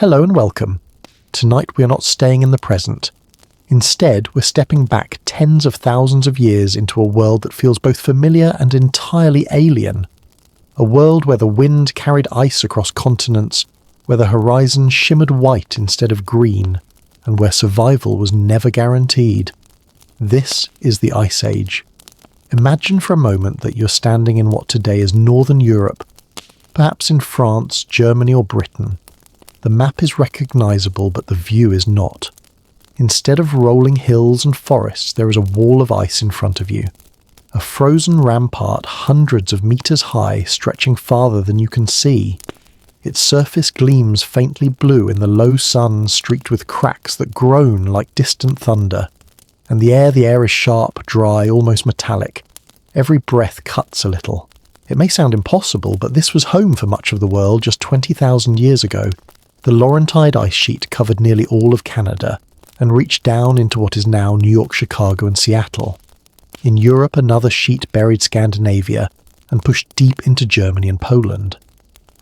Hello and welcome. Tonight we are not staying in the present. Instead, we're stepping back tens of thousands of years into a world that feels both familiar and entirely alien. A world where the wind carried ice across continents, where the horizon shimmered white instead of green, and where survival was never guaranteed. This is the Ice Age. Imagine for a moment that you're standing in what today is Northern Europe, perhaps in France, Germany or Britain. The map is recognisable, but the view is not. Instead of rolling hills and forests, there is a wall of ice in front of you. A frozen rampart hundreds of metres high, stretching farther than you can see. Its surface gleams faintly blue in the low sun, streaked with cracks that groan like distant thunder. And the air is sharp, dry, almost metallic. Every breath cuts a little. It may sound impossible, but this was home for much of the world just 20,000 years ago. The Laurentide ice sheet covered nearly all of Canada, and reached down into what is now New York, Chicago and Seattle. In Europe, another sheet buried Scandinavia and pushed deep into Germany and Poland.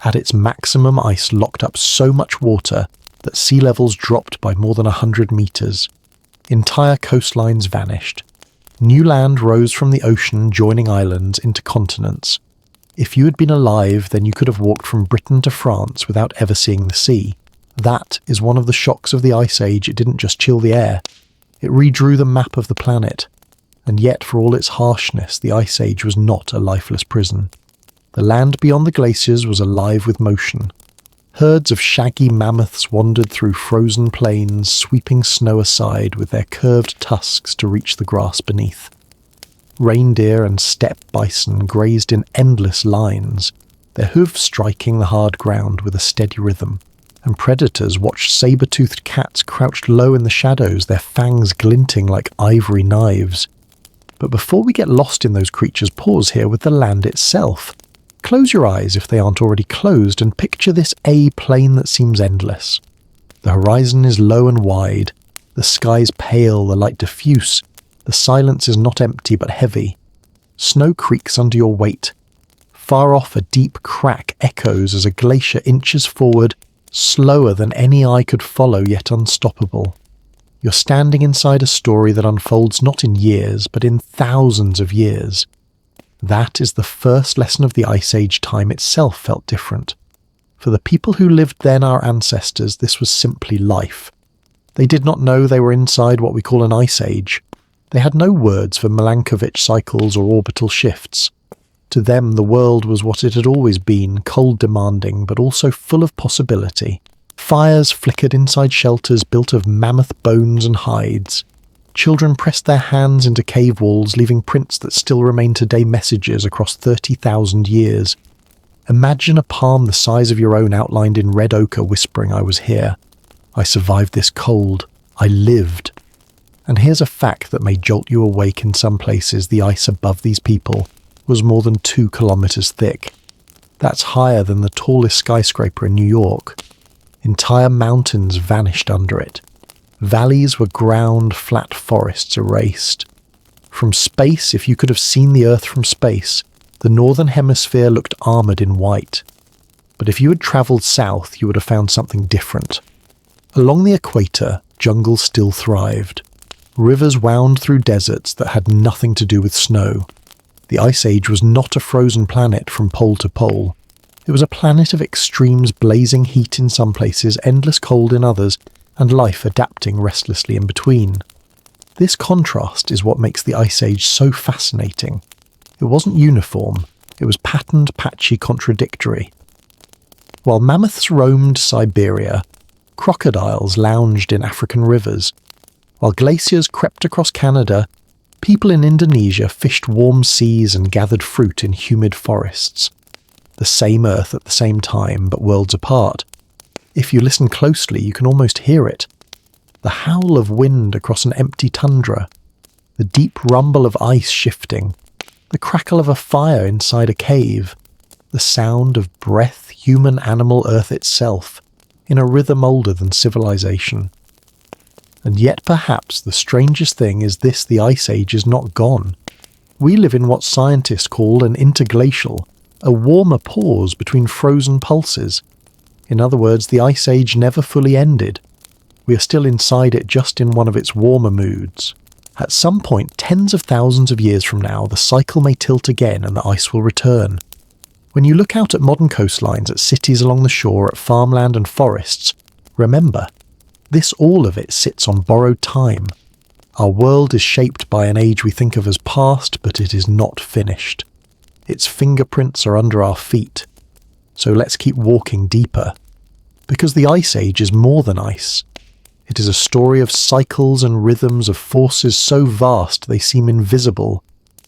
At its maximum, ice locked up so much water that sea levels dropped by more than 100 metres. Entire coastlines vanished. New land rose from the ocean, joining islands into continents. If you had been alive, then you could have walked from Britain to France without ever seeing the sea. That is one of the shocks of the Ice Age. It didn't just chill the air. It redrew the map of the planet. And yet, for all its harshness, the Ice Age was not a lifeless prison. The land beyond the glaciers was alive with motion. Herds of shaggy mammoths wandered through frozen plains, sweeping snow aside with their curved tusks to reach the grass beneath. Reindeer and steppe bison grazed in endless lines, their hooves striking the hard ground with a steady rhythm. And predators watched saber-toothed cats crouched low in the shadows, their fangs glinting like ivory knives. But before we get lost in those creatures, pause here with the land itself. Close your eyes if they aren't already closed, and picture this plain that seems endless. The horizon is low and wide, the sky's pale, the light diffuse, the silence is not empty but heavy. Snow creaks under your weight. Far off, a deep crack echoes as a glacier inches forward, slower than any eye could follow, yet unstoppable. You're standing inside a story that unfolds not in years, but in thousands of years. That is the first lesson of the Ice Age. Time itself felt different. For the people who lived then, our ancestors, this was simply life. They did not know they were inside what we call an Ice Age. They had no words for Milankovitch cycles or orbital shifts. To them, the world was what it had always been, cold demanding, but also full of possibility. Fires flickered inside shelters built of mammoth bones and hides. Children pressed their hands into cave walls, leaving prints that still remain today, messages across 30,000 years. Imagine a palm the size of your own outlined in red ochre whispering, "I was here. I survived this cold. I lived." And here's a fact that may jolt you awake in some places. The ice above these people was more than 2 kilometers thick. That's higher than the tallest skyscraper in New York. Entire mountains vanished under it. Valleys were ground, flat forests erased. From space, if you could have seen the Earth from space, the northern hemisphere looked armoured in white. But if you had travelled south, you would have found something different. Along the equator, jungles still thrived. Rivers wound through deserts that had nothing to do with snow. The Ice Age was not a frozen planet from pole to pole. It was a planet of extremes, blazing heat in some places, endless cold in others, and life adapting restlessly in between. This contrast is what makes the Ice Age so fascinating. It wasn't uniform, it was patterned, patchy, contradictory. While mammoths roamed Siberia, crocodiles lounged in African rivers. While glaciers crept across Canada, people in Indonesia fished warm seas and gathered fruit in humid forests. The same Earth at the same time, but worlds apart. If you listen closely, you can almost hear it. The howl of wind across an empty tundra, the deep rumble of ice shifting, the crackle of a fire inside a cave, the sound of breath, human, animal, Earth itself, in a rhythm older than civilization. And yet perhaps the strangest thing is this: the Ice Age is not gone. We live in what scientists call an interglacial, a warmer pause between frozen pulses. In other words, the Ice Age never fully ended. We are still inside it, just in one of its warmer moods. At some point, tens of thousands of years from now, the cycle may tilt again and the ice will return. When you look out at modern coastlines, at cities along the shore, at farmland and forests, remember, all of it sits on borrowed time. Our world is shaped by an age we think of as past, but it is not finished. Its fingerprints are under our feet. So let's keep walking deeper. Because the Ice Age is more than ice. It is a story of cycles and rhythms, of forces so vast they seem invisible,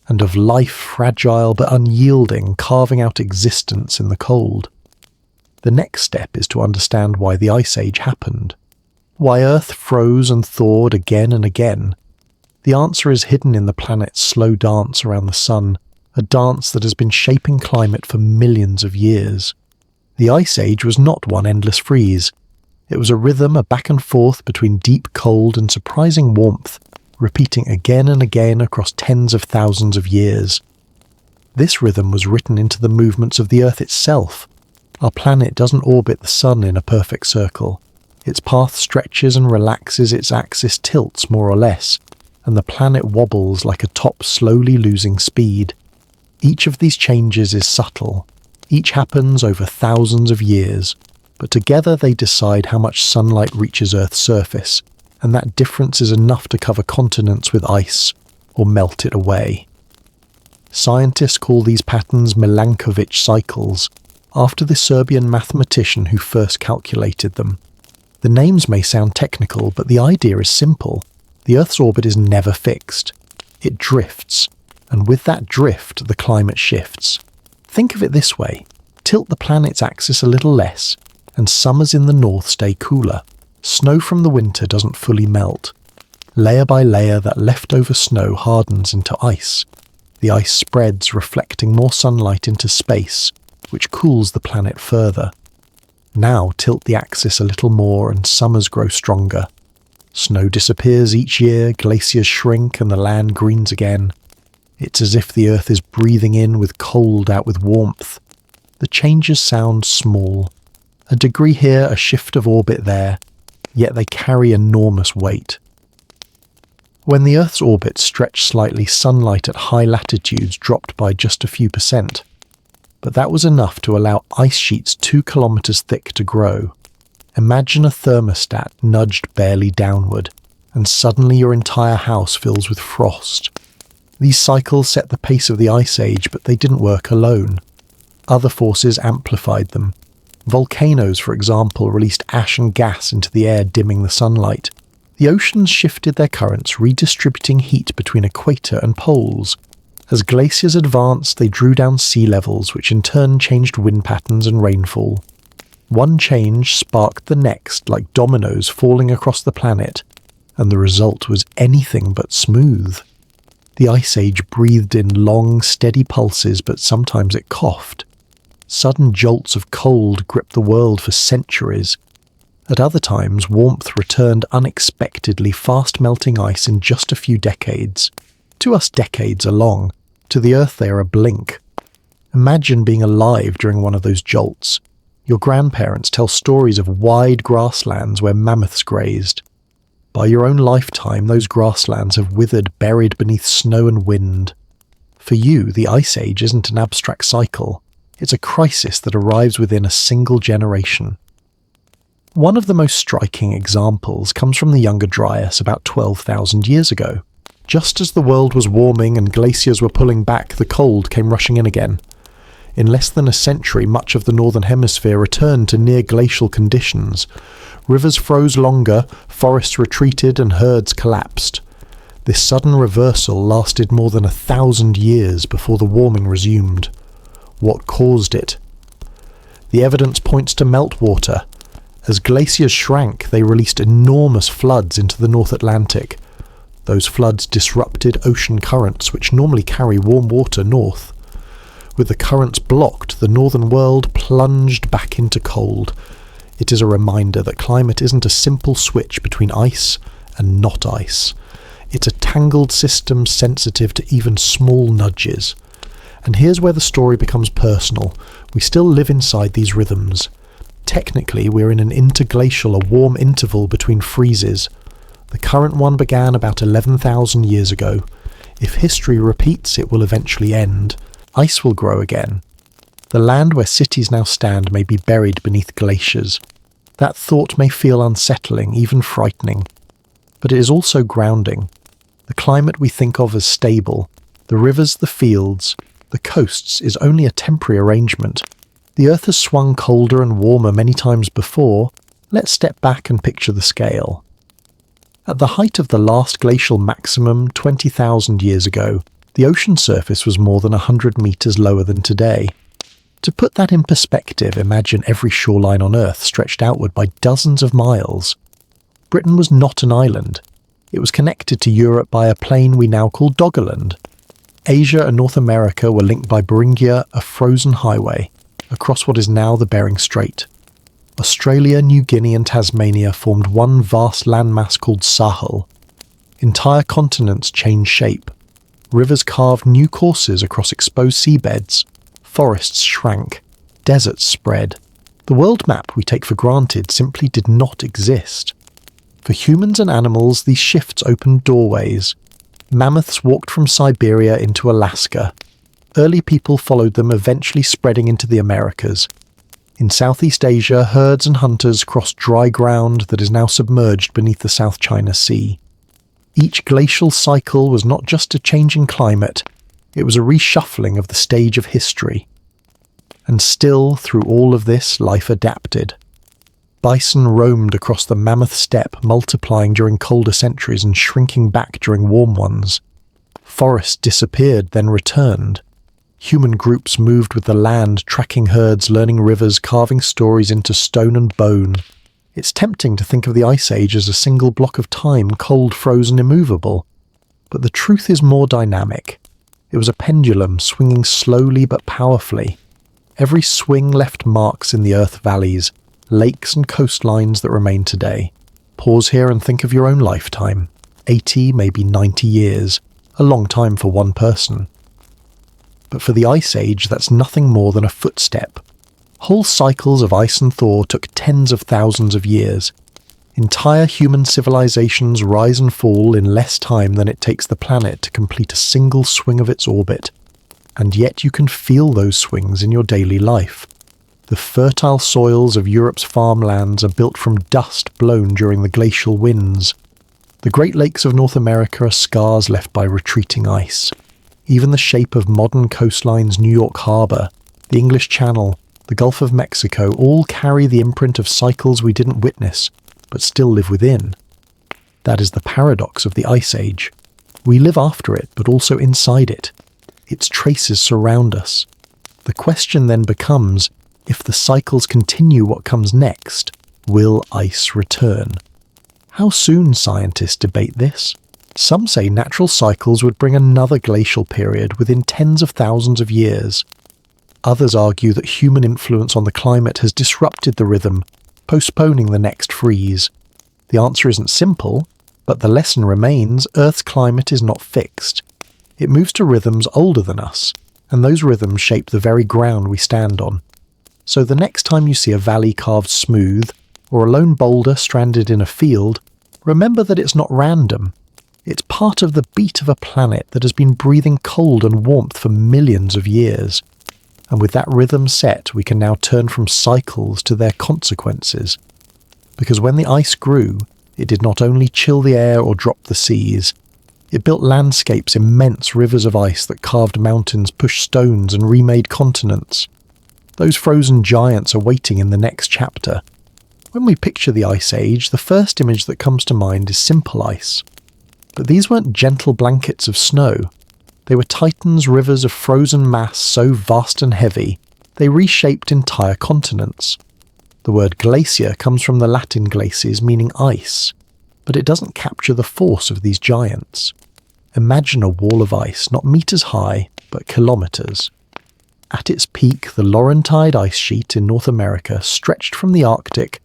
and of life fragile but unyielding, carving out existence in the cold. The next step is to understand why the Ice Age happened. Why Earth froze and thawed again and again. The answer is hidden in the planet's slow dance around the sun, a dance that has been shaping climate for millions of years. The Ice Age was not one endless freeze. It was a rhythm, a back and forth between deep cold and surprising warmth, repeating again and again across tens of thousands of years. This rhythm was written into the movements of the Earth itself. Our planet doesn't orbit the sun in a perfect circle. Its path stretches and relaxes, its axis tilts more or less, and the planet wobbles like a top slowly losing speed. Each of these changes is subtle. Each happens over thousands of years, but together they decide how much sunlight reaches Earth's surface, and that difference is enough to cover continents with ice or melt it away. Scientists call these patterns Milankovitch cycles, after the Serbian mathematician who first calculated them. The names may sound technical, but the idea is simple. The Earth's orbit is never fixed. It drifts, and with that drift, the climate shifts. Think of it this way. Tilt the planet's axis a little less, and summers in the north stay cooler. Snow from the winter doesn't fully melt. Layer by layer, that leftover snow hardens into ice. The ice spreads, reflecting more sunlight into space, which cools the planet further. Now tilt the axis a little more and summers grow stronger. Snow disappears each year, glaciers shrink and the land greens again. It's as if the Earth is breathing in with cold, out with warmth. The changes sound small. A degree here, a shift of orbit there, yet they carry enormous weight. When the Earth's orbit stretched slightly, sunlight at high latitudes dropped by just a few %. But that was enough to allow ice sheets 2 kilometers thick to grow. Imagine a thermostat nudged barely downward, and suddenly your entire house fills with frost. These cycles set the pace of the Ice Age, but they didn't work alone. Other forces amplified them. Volcanoes, for example, released ash and gas into the air, dimming the sunlight. The oceans shifted their currents, redistributing heat between equator and poles. As glaciers advanced, they drew down sea levels, which in turn changed wind patterns and rainfall. One change sparked the next, like dominoes falling across the planet, and the result was anything but smooth. The Ice Age breathed in long, steady pulses, but sometimes it coughed. Sudden jolts of cold gripped the world for centuries. At other times, warmth returned unexpectedly, fast-melting ice in just a few decades. To us, decades are long. To the Earth, they are a blink. Imagine being alive during one of those jolts. Your grandparents tell stories of wide grasslands where mammoths grazed. By your own lifetime, those grasslands have withered, buried beneath snow and wind. For you, the Ice Age isn't an abstract cycle. It's a crisis that arrives within a single generation. One of the most striking examples comes from the Younger Dryas about 12,000 years ago. Just as the world was warming and glaciers were pulling back, the cold came rushing in again. In less than a century, much of the northern hemisphere returned to near glacial conditions. Rivers froze longer, forests retreated, and herds collapsed. This sudden reversal lasted more than 1,000 years before the warming resumed. What caused it? The evidence points to meltwater. As glaciers shrank, they released enormous floods into the North Atlantic. Those floods disrupted ocean currents, which normally carry warm water north. With the currents blocked, the northern world plunged back into cold. It is a reminder that climate isn't a simple switch between ice and not ice. It's a tangled system sensitive to even small nudges. And here's where the story becomes personal. We still live inside these rhythms. Technically, we're in an interglacial, a warm interval between freezes. The current one began about 11,000 years ago. If history repeats, it will eventually end. Ice will grow again. The land where cities now stand may be buried beneath glaciers. That thought may feel unsettling, even frightening. But it is also grounding. The climate we think of as stable, the rivers, the fields, the coasts, is only a temporary arrangement. The Earth has swung colder and warmer many times before. Let's step back and picture the scale. At the height of the last glacial maximum 20,000 years ago, the ocean surface was more than 100 metres lower than today. To put that in perspective, imagine every shoreline on Earth stretched outward by dozens of miles. Britain was not an island. It was connected to Europe by a plain we now call Doggerland. Asia and North America were linked by Beringia, a frozen highway, across what is now the Bering Strait. Australia, New Guinea and Tasmania formed one vast landmass called Sahel. Entire continents changed shape. Rivers carved new courses across exposed seabeds. Forests shrank. Deserts spread. The world map we take for granted simply did not exist. For humans and animals, these shifts opened doorways. Mammoths walked from Siberia into Alaska. Early people followed them, eventually spreading into the Americas. In Southeast Asia, herds and hunters crossed dry ground that is now submerged beneath the South China Sea. Each glacial cycle was not just a change in climate, it was a reshuffling of the stage of history. And still, through all of this, life adapted. Bison roamed across the mammoth steppe, multiplying during colder centuries and shrinking back during warm ones. Forests disappeared, then returned. Human groups moved with the land, tracking herds, learning rivers, carving stories into stone and bone. It's tempting to think of the Ice Age as a single block of time, cold, frozen, immovable. But the truth is more dynamic. It was a pendulum, swinging slowly but powerfully. Every swing left marks in the earth valleys, lakes and coastlines that remain today. Pause here and think of your own lifetime. 80, maybe 90 years. A long time for one person. But for the Ice Age, that's nothing more than a footstep. Whole cycles of ice and thaw took tens of thousands of years. Entire human civilizations rise and fall in less time than it takes the planet to complete a single swing of its orbit. And yet you can feel those swings in your daily life. The fertile soils of Europe's farmlands are built from dust blown during the glacial winds. The Great Lakes of North America are scars left by retreating ice. Even the shape of modern coastlines, New York Harbor, the English Channel, the Gulf of Mexico, all carry the imprint of cycles we didn't witness, but still live within. That is the paradox of the Ice Age. We live after it, but also inside it. Its traces surround us. The question then becomes, if the cycles continue, what comes next? Will ice return? How soon? Scientists debate this. Some say natural cycles would bring another glacial period within tens of thousands of years. Others argue that human influence on the climate has disrupted the rhythm, postponing the next freeze. The answer isn't simple, but the lesson remains: Earth's climate is not fixed. It moves to rhythms older than us, and those rhythms shape the very ground we stand on. So the next time you see a valley carved smooth, or a lone boulder stranded in a field, remember that it's not random. It's part of the beat of a planet that has been breathing cold and warmth for millions of years. And with that rhythm set, we can now turn from cycles to their consequences. Because when the ice grew, it did not only chill the air or drop the seas. It built landscapes, immense rivers of ice that carved mountains, pushed stones and remade continents. Those frozen giants are waiting in the next chapter. When we picture the Ice Age, the first image that comes to mind is simple ice. But these weren't gentle blankets of snow. They were titans, rivers of frozen mass so vast and heavy, they reshaped entire continents. The word glacier comes from the Latin glacies, meaning ice, but it doesn't capture the force of these giants. Imagine a wall of ice, not meters high, but kilometers. At its peak, the Laurentide ice sheet in North America stretched from the Arctic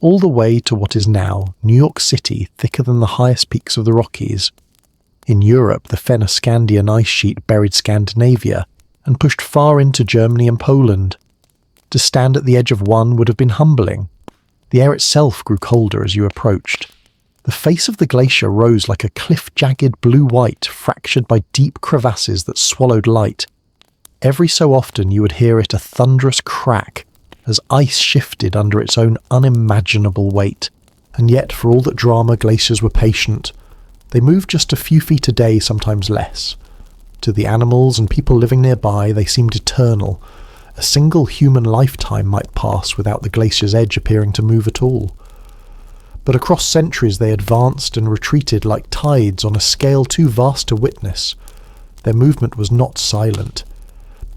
all the way to what is now New York City, thicker than the highest peaks of the Rockies. In Europe, the Fennoscandian ice sheet buried Scandinavia and pushed far into Germany and Poland. To stand at the edge of one would have been humbling. The air itself grew colder as you approached. The face of the glacier rose like a cliff-jagged blue-white fractured by deep crevasses that swallowed light. Every so often you would hear it a thunderous crack as ice shifted under its own unimaginable weight. And yet, for all that drama, glaciers were patient. They moved just a few feet a day, sometimes less. To the animals and people living nearby, they seemed eternal. A single human lifetime might pass without the glacier's edge appearing to move at all. But across centuries they advanced and retreated like tides on a scale too vast to witness. Their movement was not silent.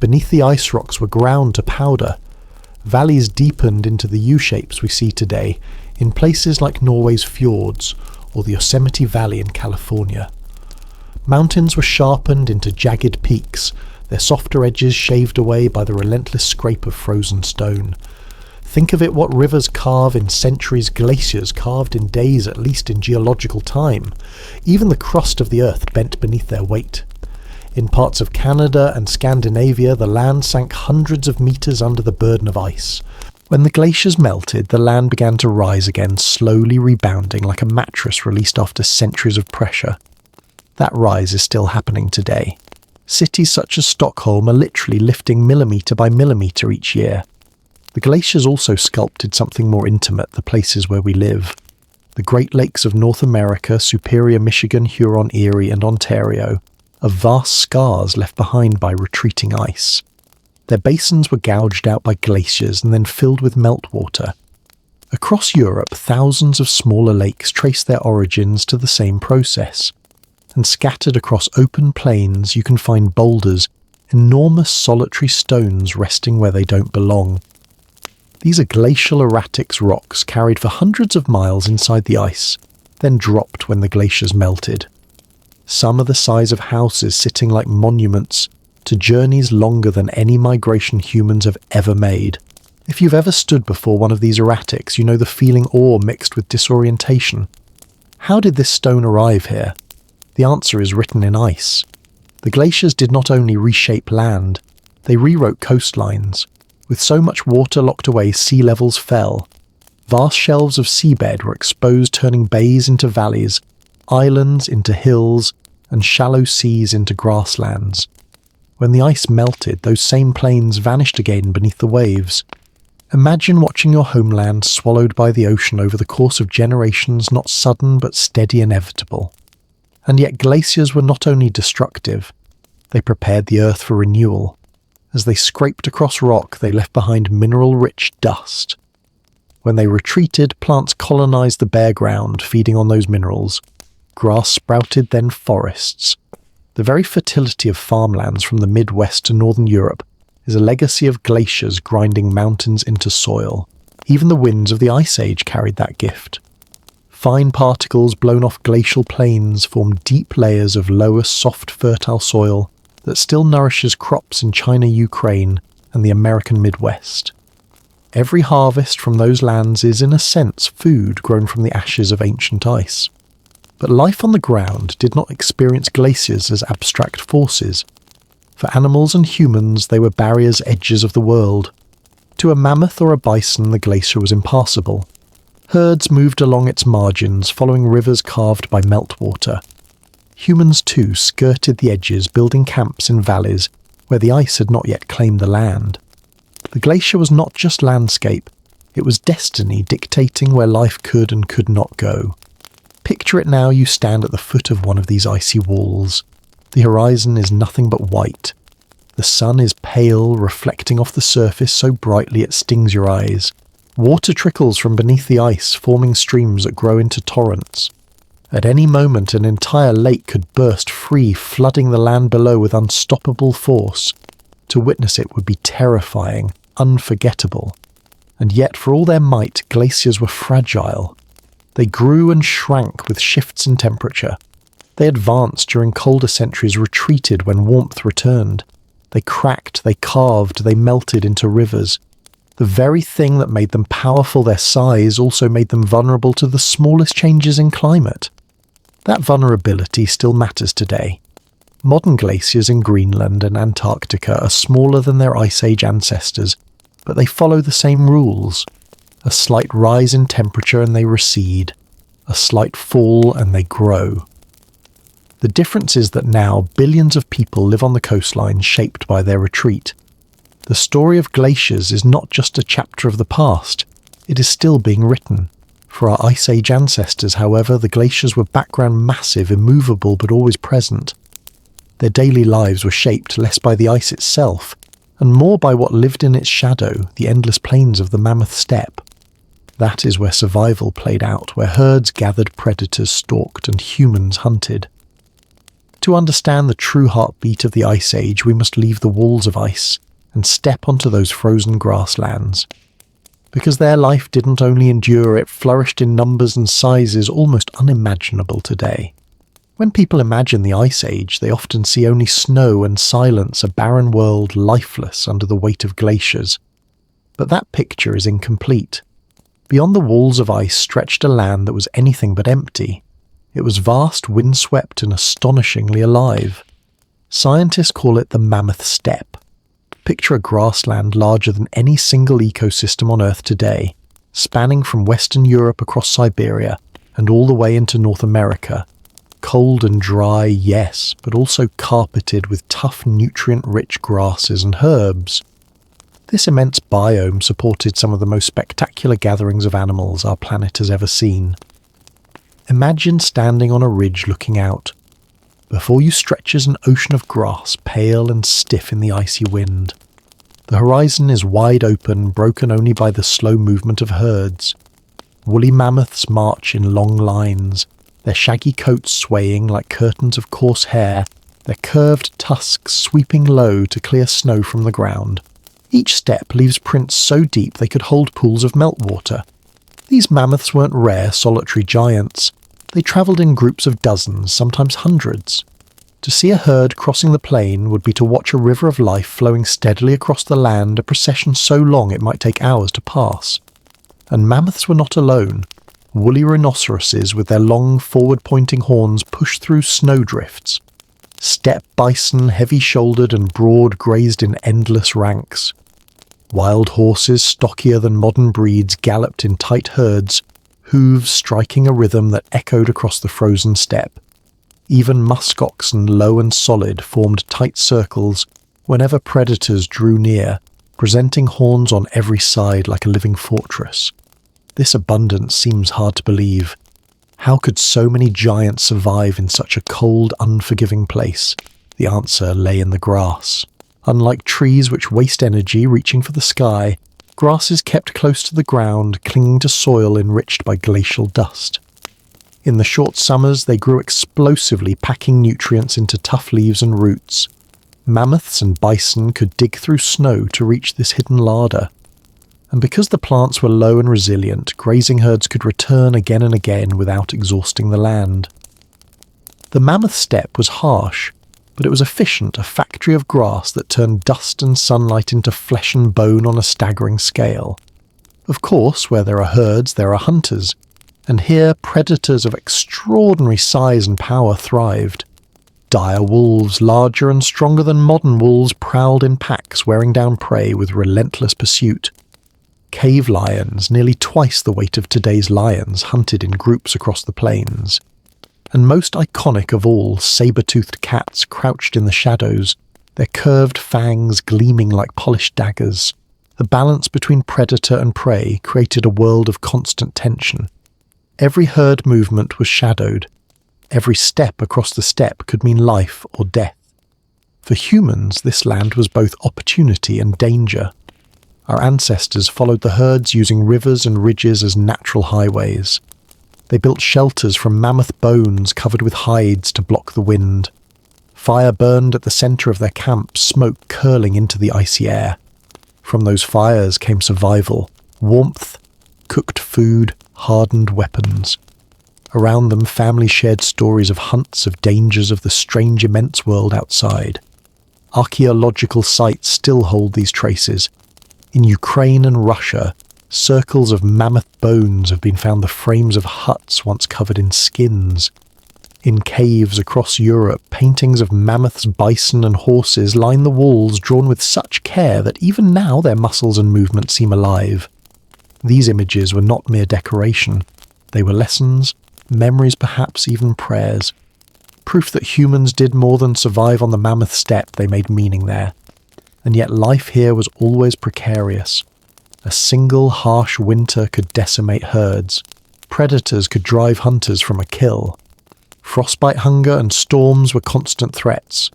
Beneath the ice rocks were ground to powder. Valleys deepened into the U-shapes we see today, in places like Norway's fjords or the Yosemite Valley in California. Mountains were sharpened into jagged peaks, their softer edges shaved away by the relentless scrape of frozen stone. Think of it what rivers carve in centuries, glaciers carved in days, at least in geological time. Even the crust of the earth bent beneath their weight. In parts of Canada and Scandinavia, the land sank hundreds of meters under the burden of ice. When the glaciers melted, the land began to rise again, slowly rebounding like a mattress released after centuries of pressure. That rise is still happening today. Cities such as Stockholm are literally lifting millimetre by millimetre each year. The glaciers also sculpted something more intimate, the places where we live. The Great Lakes of North America, Superior, Michigan, Huron, Erie and Ontario are vast scars left behind by retreating ice. Their basins were gouged out by glaciers and then filled with meltwater. Across Europe, thousands of smaller lakes trace their origins to the same process. And scattered across open plains you can find boulders, enormous solitary stones resting where they don't belong. These are glacial erratics rocks carried for hundreds of miles inside the ice, then dropped when the glaciers melted. Some are the size of houses sitting like monuments to journeys longer than any migration humans have ever made. If you've ever stood before one of these erratics, you know the feeling awe mixed with disorientation. How did this stone arrive here? The answer is written in ice. The glaciers did not only reshape land, they rewrote coastlines. With so much water locked away, sea levels fell. Vast shelves of seabed were exposed, turning bays into valleys, islands into hills, and shallow seas into grasslands. When the ice melted, those same plains vanished again beneath the waves. Imagine watching your homeland swallowed by the ocean over the course of generations, not sudden but steady, inevitable. And yet glaciers were not only destructive, they prepared the earth for renewal. As they scraped across rock, they left behind mineral-rich dust. When they retreated, plants colonized the bare ground, feeding on those minerals. Grass sprouted, then forests. The very fertility of farmlands from the Midwest to northern Europe is a legacy of glaciers grinding mountains into soil. Even the winds of the Ice Age carried that gift. Fine particles blown off glacial plains form deep layers of lower, soft, fertile soil that still nourishes crops in China, Ukraine, and the American Midwest. Every harvest from those lands is, in a sense, food grown from the ashes of ancient ice. But life on the ground did not experience glaciers as abstract forces. For animals and humans, they were barriers, edges of the world. To a mammoth or a bison, the glacier was impassable. Herds moved along its margins, following rivers carved by meltwater. Humans too skirted the edges, building camps in valleys where the ice had not yet claimed the land. The glacier was not just landscape, it was destiny dictating where life could and could not go. Picture it now, you stand at the foot of one of these icy walls. The horizon is nothing but white. The sun is pale, reflecting off the surface so brightly it stings your eyes. Water trickles from beneath the ice, forming streams that grow into torrents. At any moment, an entire lake could burst free, flooding the land below with unstoppable force. To witness it would be terrifying, unforgettable. And yet, for all their might, glaciers were fragile. They grew and shrank with shifts in temperature. They advanced during colder centuries, retreated when warmth returned. They cracked, they carved, they melted into rivers. The very thing that made them powerful, their size, also made them vulnerable to the smallest changes in climate. That vulnerability still matters today. Modern glaciers in Greenland and Antarctica are smaller than their Ice Age ancestors, but they follow the same rules. A slight rise in temperature and they recede, a slight fall and they grow. The difference is that now billions of people live on the coastline shaped by their retreat. The story of glaciers is not just a chapter of the past, it is still being written. For our Ice Age ancestors, however, the glaciers were background massive, immovable but always present. Their daily lives were shaped less by the ice itself, and more by what lived in its shadow, the endless plains of the Mammoth Steppe. That is where survival played out, where herds gathered, predators stalked, and humans hunted. To understand the true heartbeat of the Ice Age, we must leave the walls of ice and step onto those frozen grasslands. Because their life didn't only endure, it flourished in numbers and sizes almost unimaginable today. When people imagine the Ice Age, they often see only snow and silence, a barren world lifeless under the weight of glaciers. But that picture is incomplete. Beyond the walls of ice stretched a land that was anything but empty. It was vast, windswept, and astonishingly alive. Scientists call it the Mammoth Steppe. Picture a grassland larger than any single ecosystem on Earth today, spanning from Western Europe across Siberia and all the way into North America. Cold and dry, yes, but also carpeted with tough, nutrient-rich grasses and herbs. This immense biome supported some of the most spectacular gatherings of animals our planet has ever seen. Imagine standing on a ridge looking out. Before you stretches an ocean of grass, pale and stiff in the icy wind. The horizon is wide open, broken only by the slow movement of herds. Woolly mammoths march in long lines, their shaggy coats swaying like curtains of coarse hair, their curved tusks sweeping low to clear snow from the ground. Each step leaves prints so deep they could hold pools of meltwater. These mammoths weren't rare, solitary giants. They travelled in groups of dozens, sometimes hundreds. To see a herd crossing the plain would be to watch a river of life flowing steadily across the land, a procession so long it might take hours to pass. And mammoths were not alone. Woolly rhinoceroses with their long, forward-pointing horns pushed through snowdrifts. Steppe bison, heavy-shouldered and broad, grazed in endless ranks. Wild horses, stockier than modern breeds, galloped in tight herds, hooves striking a rhythm that echoed across the frozen steppe. Even musk oxen, low and solid, formed tight circles whenever predators drew near, presenting horns on every side like a living fortress. This abundance seems hard to believe. How could so many giants survive in such a cold, unforgiving place? The answer lay in the grass. Unlike trees which waste energy reaching for the sky, grasses kept close to the ground, clinging to soil enriched by glacial dust. In the short summers, they grew explosively, packing nutrients into tough leaves and roots. Mammoths and bison could dig through snow to reach this hidden larder. And because the plants were low and resilient, grazing herds could return again and again without exhausting the land. The Mammoth Steppe was harsh, but it was efficient, a factory of grass that turned dust and sunlight into flesh and bone on a staggering scale. Of course, where there are herds, there are hunters, and here predators of extraordinary size and power thrived. Dire wolves, larger and stronger than modern wolves, prowled in packs, wearing down prey with relentless pursuit. Cave lions, nearly twice the weight of today's lions, hunted in groups across the plains. And most iconic of all, saber-toothed cats crouched in the shadows, their curved fangs gleaming like polished daggers. The balance between predator and prey created a world of constant tension. Every herd movement was shadowed. Every step across the steppe could mean life or death. For humans, this land was both opportunity and danger. Our ancestors followed the herds using rivers and ridges as natural highways. They built shelters from mammoth bones covered with hides to block the wind. Fire burned at the centre of their camp, smoke curling into the icy air. From those fires came survival, warmth, cooked food, hardened weapons. Around them, families shared stories of hunts, of dangers, of the strange, immense world outside. Archaeological sites still hold these traces. In Ukraine and Russia, circles of mammoth bones have been found, the frames of huts once covered in skins. In caves across Europe, paintings of mammoths, bison and horses line the walls, drawn with such care that even now their muscles and movements seem alive. These images were not mere decoration. They were lessons, memories, perhaps even prayers. Proof that humans did more than survive on the mammoth steppe. They made meaning there. And yet life here was always precarious. A single harsh winter could decimate herds. Predators could drive hunters from a kill. Frostbite, hunger and storms were constant threats.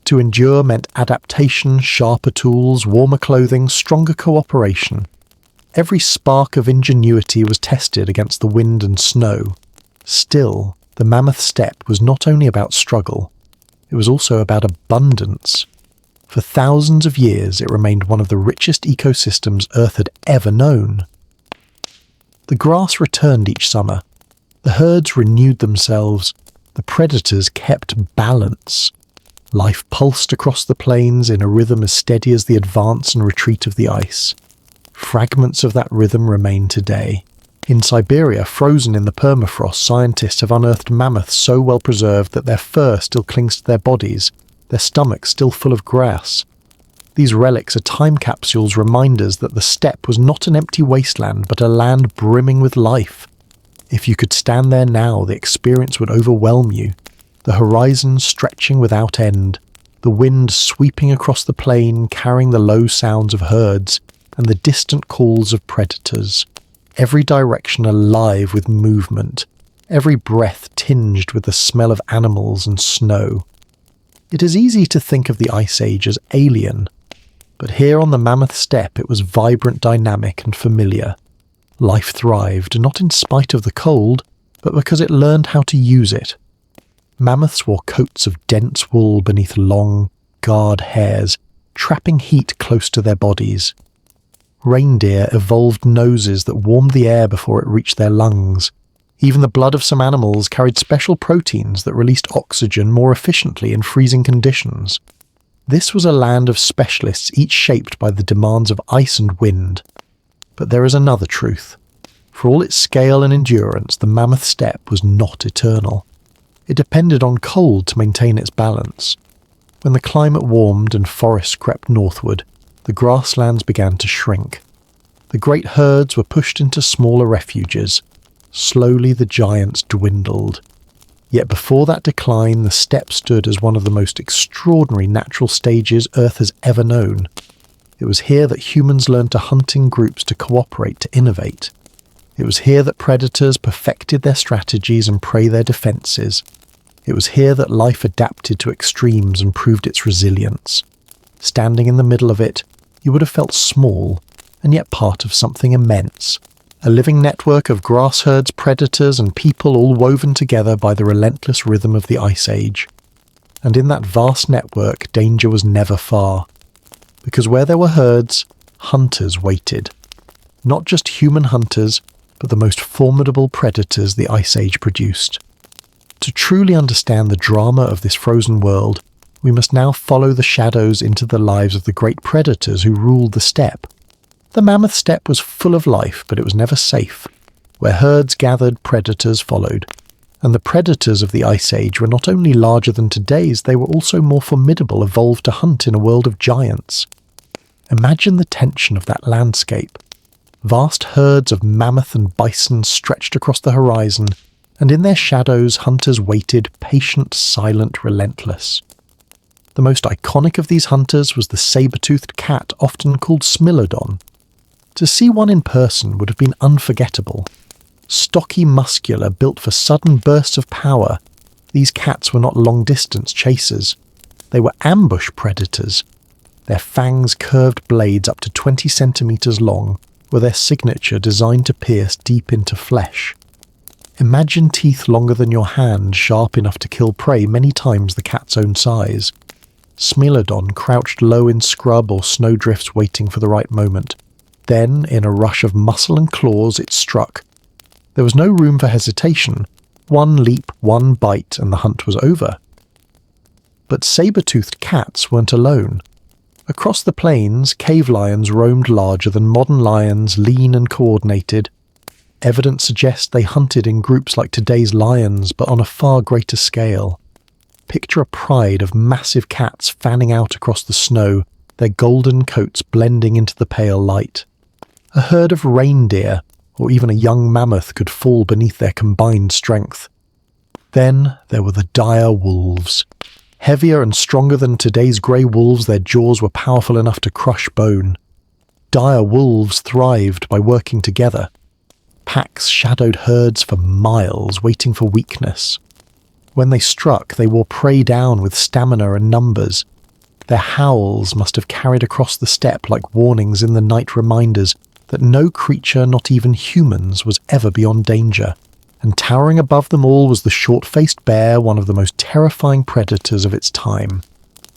To endure meant adaptation, sharper tools, warmer clothing, stronger cooperation. Every spark of ingenuity was tested against the wind and snow. Still, the mammoth steppe was not only about struggle, it was also about abundance. For thousands of years it remained one of the richest ecosystems Earth had ever known. The grass returned each summer. The herds renewed themselves. The predators kept balance. Life pulsed across the plains in a rhythm as steady as the advance and retreat of the ice. Fragments of that rhythm remain today. In Siberia, frozen in the permafrost, scientists have unearthed mammoths so well preserved that their fur still clings to their bodies, their stomachs still full of grass. These relics are time capsules, reminders that the steppe was not an empty wasteland, but a land brimming with life. If you could stand there now, the experience would overwhelm you. The horizon stretching without end, the wind sweeping across the plain, carrying the low sounds of herds, and the distant calls of predators. Every direction alive with movement, every breath tinged with the smell of animals and snow. It is easy to think of the Ice Age as alien, but here on the mammoth steppe it was vibrant, dynamic and familiar. Life thrived, not in spite of the cold, but because it learned how to use it. Mammoths wore coats of dense wool beneath long, guard hairs, trapping heat close to their bodies. Reindeer evolved noses that warmed the air before it reached their lungs. Even the blood of some animals carried special proteins that released oxygen more efficiently in freezing conditions. This was a land of specialists, each shaped by the demands of ice and wind. But there is another truth. For all its scale and endurance, the mammoth steppe was not eternal. It depended on cold to maintain its balance. When the climate warmed and forests crept northward, the grasslands began to shrink. The great herds were pushed into smaller refuges. Slowly the giants dwindled. Yet before that decline, the steppe stood as one of the most extraordinary natural stages Earth has ever known. It was here that humans learned to hunt in groups, to cooperate, to innovate. It was here that predators perfected their strategies and prey their defences. It was here that life adapted to extremes and proved its resilience. Standing in the middle of it, you would have felt small, and yet part of something immense. A living network of grass herds, predators and people, all woven together by the relentless rhythm of the Ice Age. And in that vast network, danger was never far. Because where there were herds, hunters waited. Not just human hunters, but the most formidable predators the Ice Age produced. To truly understand the drama of this frozen world, we must now follow the shadows into the lives of the great predators who ruled the steppe. The mammoth steppe was full of life, but it was never safe. Where herds gathered, predators followed. And the predators of the Ice Age were not only larger than today's, they were also more formidable, evolved to hunt in a world of giants. Imagine the tension of that landscape. Vast herds of mammoth and bison stretched across the horizon, and in their shadows hunters waited, patient, silent, relentless. The most iconic of these hunters was the saber-toothed cat, often called Smilodon. To see one in person would have been unforgettable. Stocky, muscular, built for sudden bursts of power, these cats were not long-distance chasers. They were ambush predators. Their fangs, curved blades up to 20 centimetres long, were their signature, designed to pierce deep into flesh. Imagine teeth longer than your hand, sharp enough to kill prey many times the cat's own size. Smilodon crouched low in scrub or snowdrifts waiting for the right moment. Then, in a rush of muscle and claws, it struck. There was no room for hesitation. One leap, one bite, and the hunt was over. But saber-toothed cats weren't alone. Across the plains, cave lions roamed larger than modern lions, lean and coordinated. Evidence suggests they hunted in groups like today's lions, but on a far greater scale. Picture a pride of massive cats fanning out across the snow, their golden coats blending into the pale light. A herd of reindeer, or even a young mammoth, could fall beneath their combined strength. Then there were the dire wolves. Heavier and stronger than today's grey wolves, their jaws were powerful enough to crush bone. Dire wolves thrived by working together. Packs shadowed herds for miles, waiting for weakness. When they struck, they wore prey down with stamina and numbers. Their howls must have carried across the steppe like warnings in the night, reminders that no creature, not even humans, was ever beyond danger. And towering above them all was the short-faced bear, one of the most terrifying predators of its time.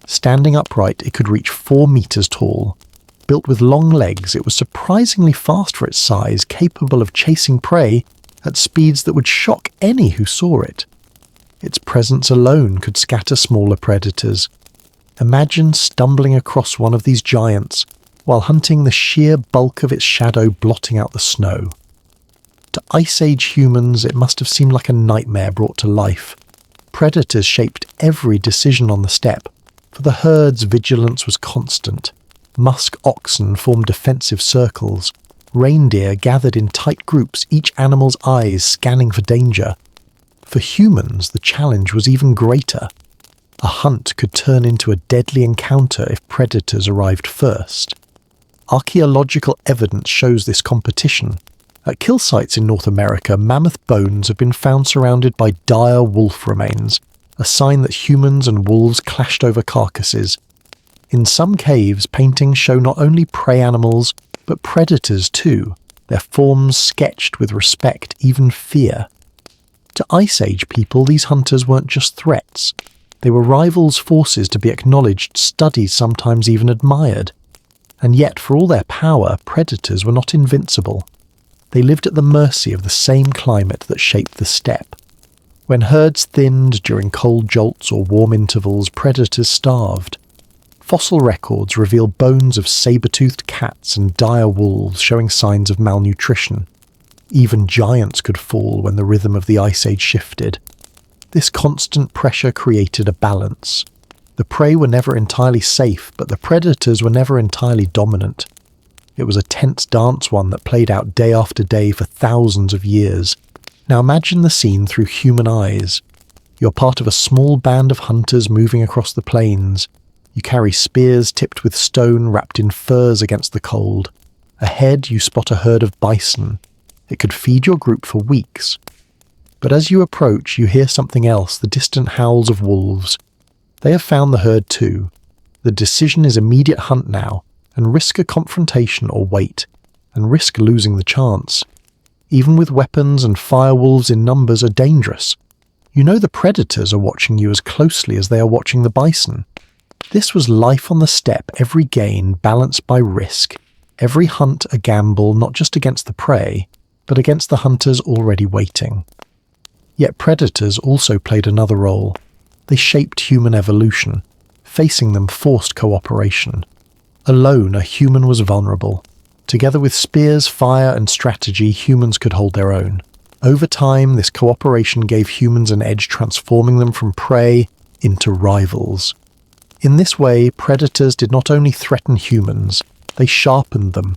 Standing upright, it could reach 4 meters tall. Built with long legs, it was surprisingly fast for its size, capable of chasing prey at speeds that would shock any who saw it. Its presence alone could scatter smaller predators. Imagine stumbling across one of these giants while hunting the sheer bulk of its shadow blotting out the snow. To Ice Age humans, it must have seemed like a nightmare brought to life. Predators shaped every decision on the steppe. For the herd's vigilance was constant. Musk oxen formed defensive circles. Reindeer gathered in tight groups, each animal's eyes scanning for danger. For humans, the challenge was even greater. A hunt could turn into a deadly encounter if predators arrived first. Archaeological evidence shows this competition. At kill sites in North America, mammoth bones have been found surrounded by dire wolf remains, a sign that humans and wolves clashed over carcasses. In some caves, paintings show not only prey animals, but predators too, their forms sketched with respect, even fear. To Ice Age people, these hunters weren't just threats. They were rivals' forces to be acknowledged, studied, sometimes even admired. And yet, for all their power, predators were not invincible. They lived at the mercy of the same climate that shaped the steppe. When herds thinned during cold jolts or warm intervals, predators starved. Fossil records reveal bones of saber-toothed cats and dire wolves showing signs of malnutrition. Even giants could fall when the rhythm of the Ice Age shifted. This constant pressure created a balance. The prey were never entirely safe, but the predators were never entirely dominant. It was a tense dance, one that played out day after day for thousands of years. Now imagine the scene through human eyes. You're part of a small band of hunters moving across the plains. You carry spears tipped with stone wrapped in furs against the cold. Ahead you spot a herd of bison. It could feed your group for weeks. But as you approach, you hear something else, the distant howls of wolves. They have found the herd too. The decision is immediate hunt now, and risk a confrontation or wait, and risk losing the chance. Even with weapons and firewolves in numbers are dangerous. You know the predators are watching you as closely as they are watching the bison. This was life on the steppe, every gain balanced by risk, every hunt a gamble not just against the prey, but against the hunters already waiting. Yet predators also played another role. They shaped human evolution. Facing them forced cooperation. Alone, a human was vulnerable. Together with spears, fire, and strategy, humans could hold their own. Over time, this cooperation gave humans an edge, transforming them from prey into rivals. In this way, predators did not only threaten humans, they sharpened them.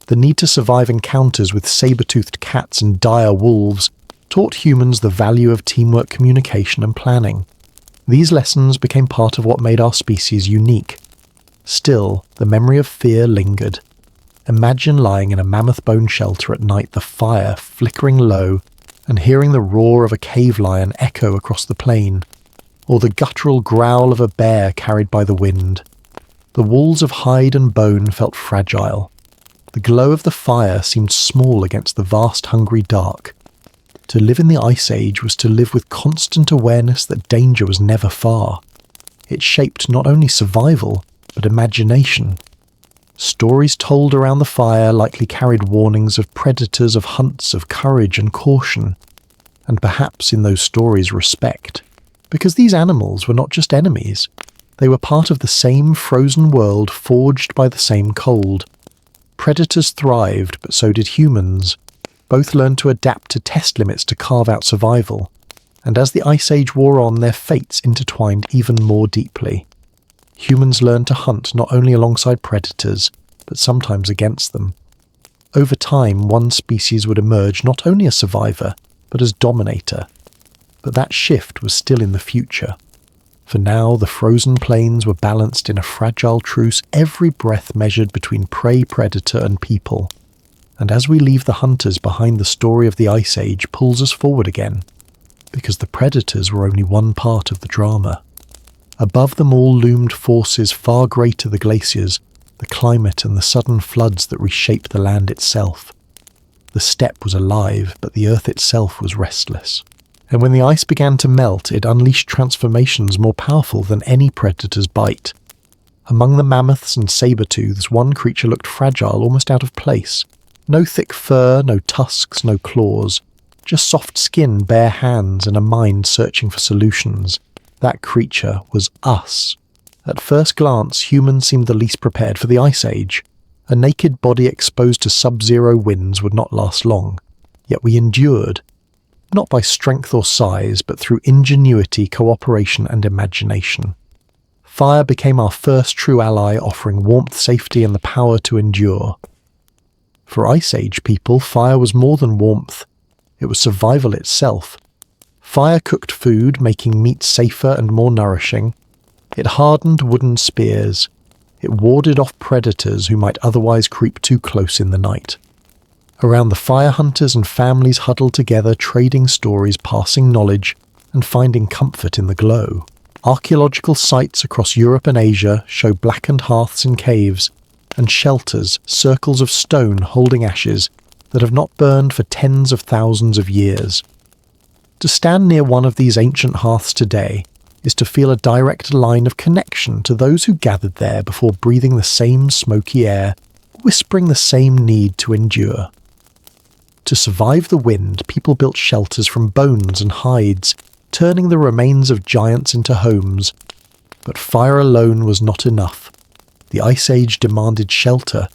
The need to survive encounters with saber-toothed cats and dire wolves taught humans the value of teamwork, communication, and planning. These lessons became part of what made our species unique. Still, the memory of fear lingered. Imagine lying in a mammoth bone shelter at night, the fire flickering low, and hearing the roar of a cave lion echo across the plain, or the guttural growl of a bear carried by the wind. The walls of hide and bone felt fragile. The glow of the fire seemed small against the vast, hungry dark. To live in the Ice Age was to live with constant awareness that danger was never far. It shaped not only survival, but imagination. Stories told around the fire likely carried warnings of predators, of hunts, of courage and caution. And perhaps in those stories respect. Because these animals were not just enemies. They were part of the same frozen world forged by the same cold. Predators thrived, but so did humans. Both learned to adapt to test limits to carve out survival, and as the Ice Age wore on, their fates intertwined even more deeply. Humans learned to hunt not only alongside predators, but sometimes against them. Over time, one species would emerge not only as survivor, but as dominator. But that shift was still in the future. For now, the frozen plains were balanced in a fragile truce, every breath measured between prey, predator, and people. And as we leave the hunters behind, the story of the Ice Age pulls us forward again, because the predators were only one part of the drama. Above them all loomed forces far greater: the glaciers, the climate, and the sudden floods that reshaped the land itself. The steppe was alive, but the earth itself was restless. And when the ice began to melt, it unleashed transformations more powerful than any predator's bite. Among the mammoths and saber-tooths, one creature looked fragile, almost out of place. No thick fur, no tusks, no claws. Just soft skin, bare hands, and a mind searching for solutions. That creature was us. At first glance, humans seemed the least prepared for the Ice Age. A naked body exposed to sub-zero winds would not last long. Yet we endured. Not by strength or size, but through ingenuity, cooperation, and imagination. Fire became our first true ally, offering warmth, safety, and the power to endure. For Ice Age people, fire was more than warmth. It was survival itself. Fire cooked food, making meat safer and more nourishing. It hardened wooden spears. It warded off predators who might otherwise creep too close in the night. Around the fire, hunters and families huddled together, trading stories, passing knowledge, and finding comfort in the glow. Archaeological sites across Europe and Asia show blackened hearths in caves, and shelters, circles of stone holding ashes that have not burned for tens of thousands of years. To stand near one of these ancient hearths today is to feel a direct line of connection to those who gathered there before breathing the same smoky air, whispering the same need to endure. To survive the wind, people built shelters from bones and hides, turning the remains of giants into homes. But fire alone was not enough. The Ice Age demanded shelter.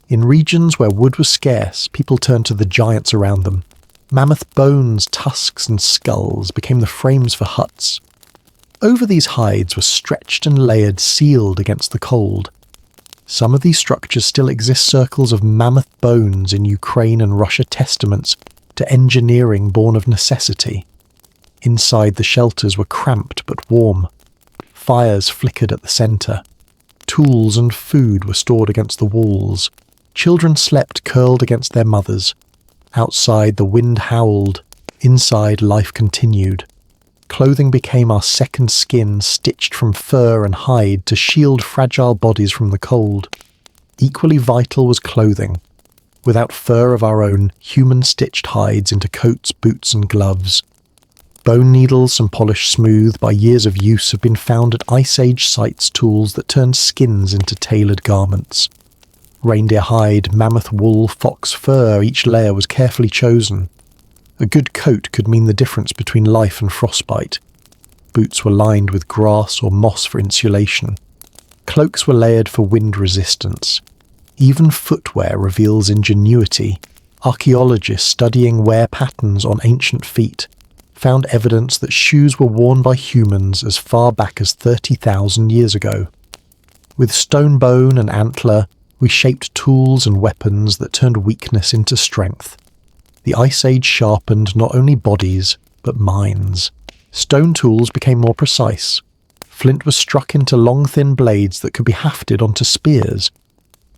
In regions where wood was scarce, people turned to the giants around them. Mammoth bones, tusks, and skulls became the frames for huts. Over these hides were stretched and layered, sealed against the cold. Some of these structures still exist, circles of mammoth bones in Ukraine and Russia, testaments to engineering born of necessity. Inside the shelters were cramped but warm. Fires flickered at the centre. Tools and food were stored against the walls. Children slept curled against their mothers. Outside the wind howled. Inside life continued. Clothing became our second skin, stitched from fur and hide to shield fragile bodies from the cold. Equally vital was clothing. Without fur of our own, human-stitched hides into coats, boots, and gloves. Bone needles and polish smooth by years of use have been found at Ice Age sites, tools that turned skins into tailored garments. Reindeer hide, mammoth wool, fox fur, each layer was carefully chosen. A good coat could mean the difference between life and frostbite. Boots were lined with grass or moss for insulation. Cloaks were layered for wind resistance. Even footwear reveals ingenuity. Archaeologists studying wear patterns on ancient feet found evidence that shoes were worn by humans as far back as 30,000 years ago. With stone bone and antler, we shaped tools and weapons that turned weakness into strength. The Ice Age sharpened not only bodies, but minds. Stone tools became more precise. Flint was struck into long, thin blades that could be hafted onto spears.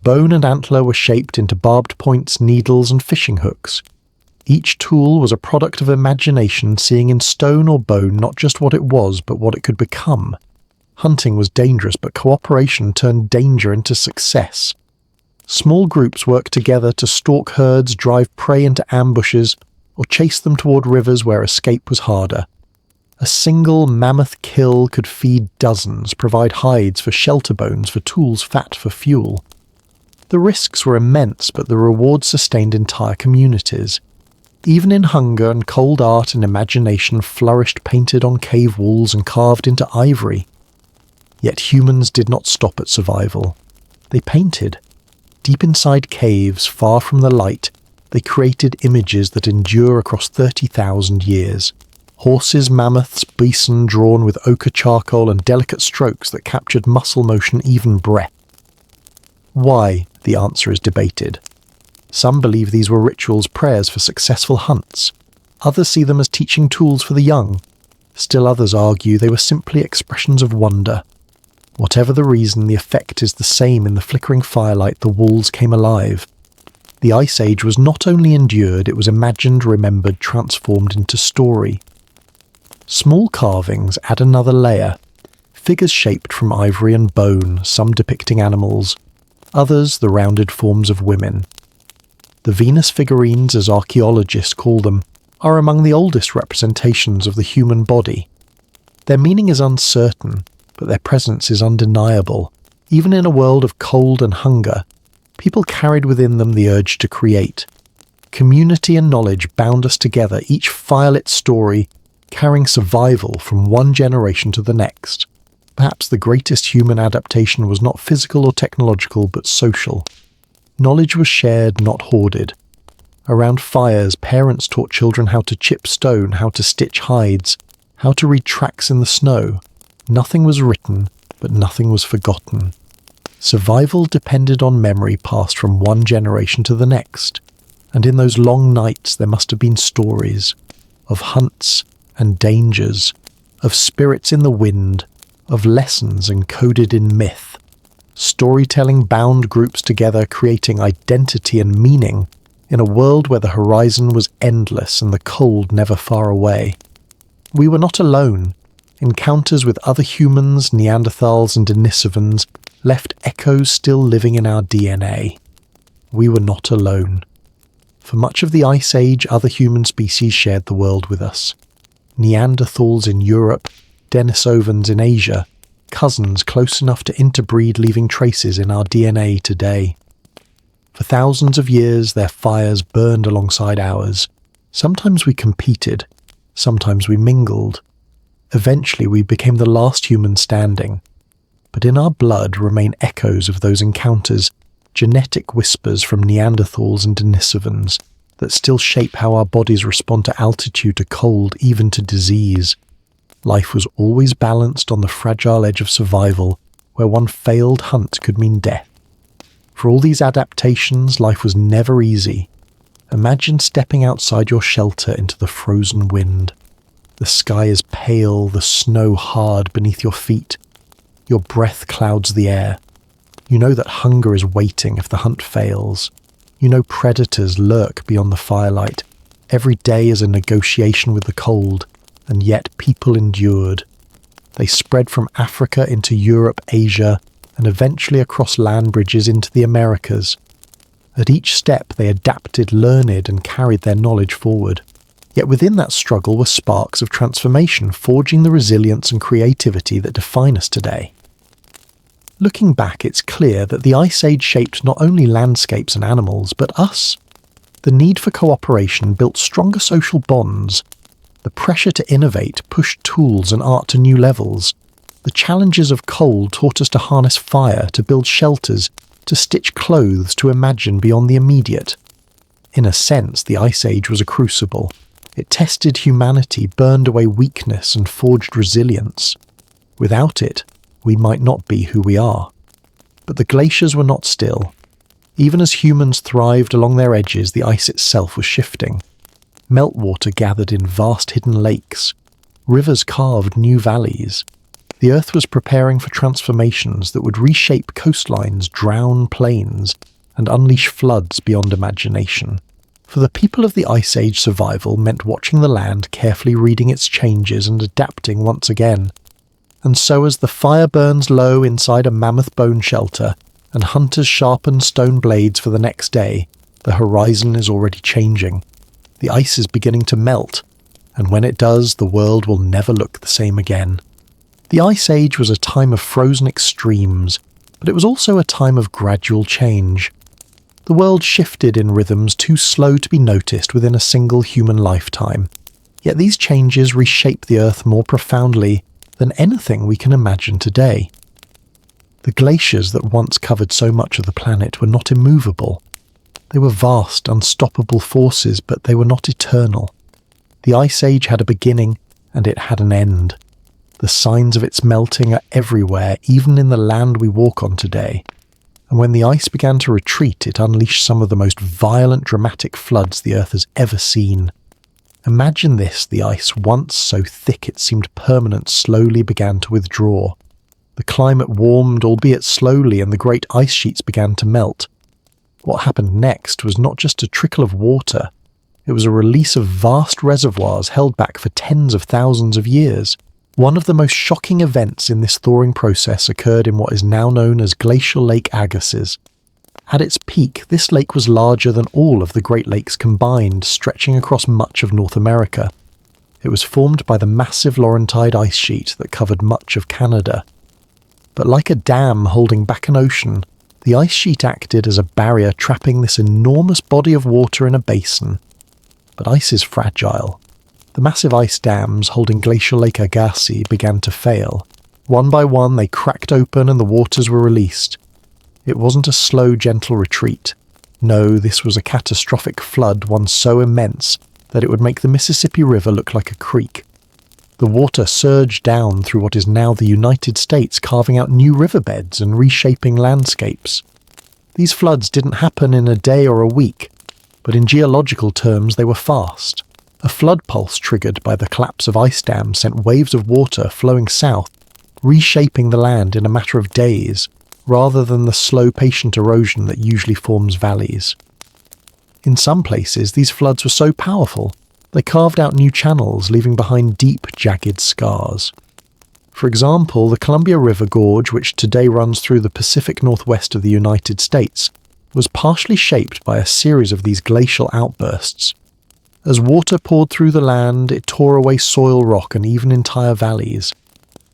Bone and antler were shaped into barbed points, needles, and fishing hooks. Each tool was a product of imagination, seeing in stone or bone not just what it was, but what it could become. Hunting was dangerous, but cooperation turned danger into success. Small groups worked together to stalk herds, drive prey into ambushes, or chase them toward rivers where escape was harder. A single mammoth kill could feed dozens, provide hides for shelter, bones for tools, fat for fuel. The risks were immense, but the rewards sustained entire communities. Even in hunger and cold, art and imagination flourished, painted on cave walls and carved into ivory. Yet humans did not stop at survival. They painted. Deep inside caves, far from the light, They created images that endure across 30,000 years. Horses, mammoths, bison drawn with ochre charcoal and delicate strokes that captured muscle motion, even breath. Why? The answer is debated. Some believe these were rituals, prayers for successful hunts. Others see them as teaching tools for the young. Still others argue they were simply expressions of wonder. Whatever the reason, the effect is the same. In the flickering firelight, the walls came alive. The Ice Age was not only endured, it was imagined, remembered, transformed into story. Small carvings add another layer. Figures shaped from ivory and bone, some depicting animals, others the rounded forms of women. The Venus figurines, as archaeologists call them, are among the oldest representations of the human body. Their meaning is uncertain, but their presence is undeniable. Even in a world of cold and hunger, people carried within them the urge to create. Community and knowledge bound us together, each file its story, carrying survival from one generation to the next. Perhaps the greatest human adaptation was not physical or technological, but social. Knowledge was shared, not hoarded. Around fires, parents taught children how to chip stone, how to stitch hides, how to read tracks in the snow. Nothing was written, but nothing was forgotten. Survival depended on memory passed from one generation to the next, and in those long nights there must have been stories of hunts and dangers, of spirits in the wind, of lessons encoded in myth. Storytelling bound groups together, creating identity and meaning in a world where the horizon was endless and the cold never far away. We were not alone. Encounters with other humans, Neanderthals and Denisovans, left echoes still living in our DNA. We were not alone. For much of the Ice Age, other human species shared the world with us. Neanderthals in Europe, Denisovans in Asia, cousins close enough to interbreed, leaving traces in our DNA today. For thousands of years, their fires burned alongside ours. Sometimes we competed, sometimes we mingled. Eventually, we became the last human standing. But in our blood remain echoes of those encounters, genetic whispers from Neanderthals and Denisovans that still shape how our bodies respond to altitude, to cold, even to disease. Life was always balanced on the fragile edge of survival, where one failed hunt could mean death. For all these adaptations, life was never easy. Imagine stepping outside your shelter into the frozen wind. The sky is pale, the snow hard beneath your feet. Your breath clouds the air. You know that hunger is waiting if the hunt fails. You know predators lurk beyond the firelight. Every day is a negotiation with the cold, and yet people endured. They spread from Africa into Europe, Asia, and eventually across land bridges into the Americas. At each step they adapted, learned, and carried their knowledge forward. Yet within that struggle were sparks of transformation, forging the resilience and creativity that define us today. Looking back, it's clear that the Ice Age shaped not only landscapes and animals, but us. The need for cooperation built stronger social bonds. The pressure to innovate pushed tools and art to new levels. The challenges of cold taught us to harness fire, to build shelters, to stitch clothes, to imagine beyond the immediate. In a sense, the Ice Age was a crucible. It tested humanity, burned away weakness, and forged resilience. Without it, we might not be who we are. But the glaciers were not still. Even as humans thrived along their edges, the ice itself was shifting. Meltwater gathered in vast hidden lakes. Rivers carved new valleys. The earth was preparing for transformations that would reshape coastlines, drown plains, and unleash floods beyond imagination. For the people of the Ice Age, survival meant watching the land, carefully reading its changes and adapting once again. And so as the fire burns low inside a mammoth bone shelter, and hunters sharpen stone blades for the next day, the horizon is already changing. The ice is beginning to melt, and when it does, the world will never look the same again. The Ice Age was a time of frozen extremes, but it was also a time of gradual change. The world shifted in rhythms too slow to be noticed within a single human lifetime. Yet these changes reshape the Earth more profoundly than anything we can imagine today. The glaciers that once covered so much of the planet were not immovable. They were vast, unstoppable forces, but they were not eternal. The Ice Age had a beginning, and it had an end. The signs of its melting are everywhere, even in the land we walk on today. And when the ice began to retreat, it unleashed some of the most violent, dramatic floods the Earth has ever seen. Imagine this: the ice, once so thick it seemed permanent, slowly began to withdraw. The climate warmed, albeit slowly, and the great ice sheets began to melt. What happened next was not just a trickle of water. It was a release of vast reservoirs held back for tens of thousands of years. One of the most shocking events in this thawing process occurred in what is now known as Glacial Lake Agassiz. At its peak, this lake was larger than all of the Great Lakes combined, stretching across much of North America. It was formed by the massive Laurentide ice sheet that covered much of Canada. But like a dam holding back an ocean, the ice sheet acted as a barrier, trapping this enormous body of water in a basin. But ice is fragile. The massive ice dams holding Glacial Lake Agassiz began to fail. One by one they cracked open and the waters were released. It wasn't a slow, gentle retreat. No, this was a catastrophic flood, one so immense that it would make the Mississippi River look like a creek. The water surged down through what is now the United States, carving out new riverbeds and reshaping landscapes. These floods didn't happen in a day or a week, but in geological terms they were fast. A flood pulse triggered by the collapse of ice dams sent waves of water flowing south, reshaping the land in a matter of days, rather than the slow, patient erosion that usually forms valleys. In some places, these floods were so powerful, they carved out new channels, leaving behind deep, jagged scars. For example, the Columbia River Gorge, which today runs through the Pacific Northwest of the United States, was partially shaped by a series of these glacial outbursts. As water poured through the land, it tore away soil, rock, and even entire valleys.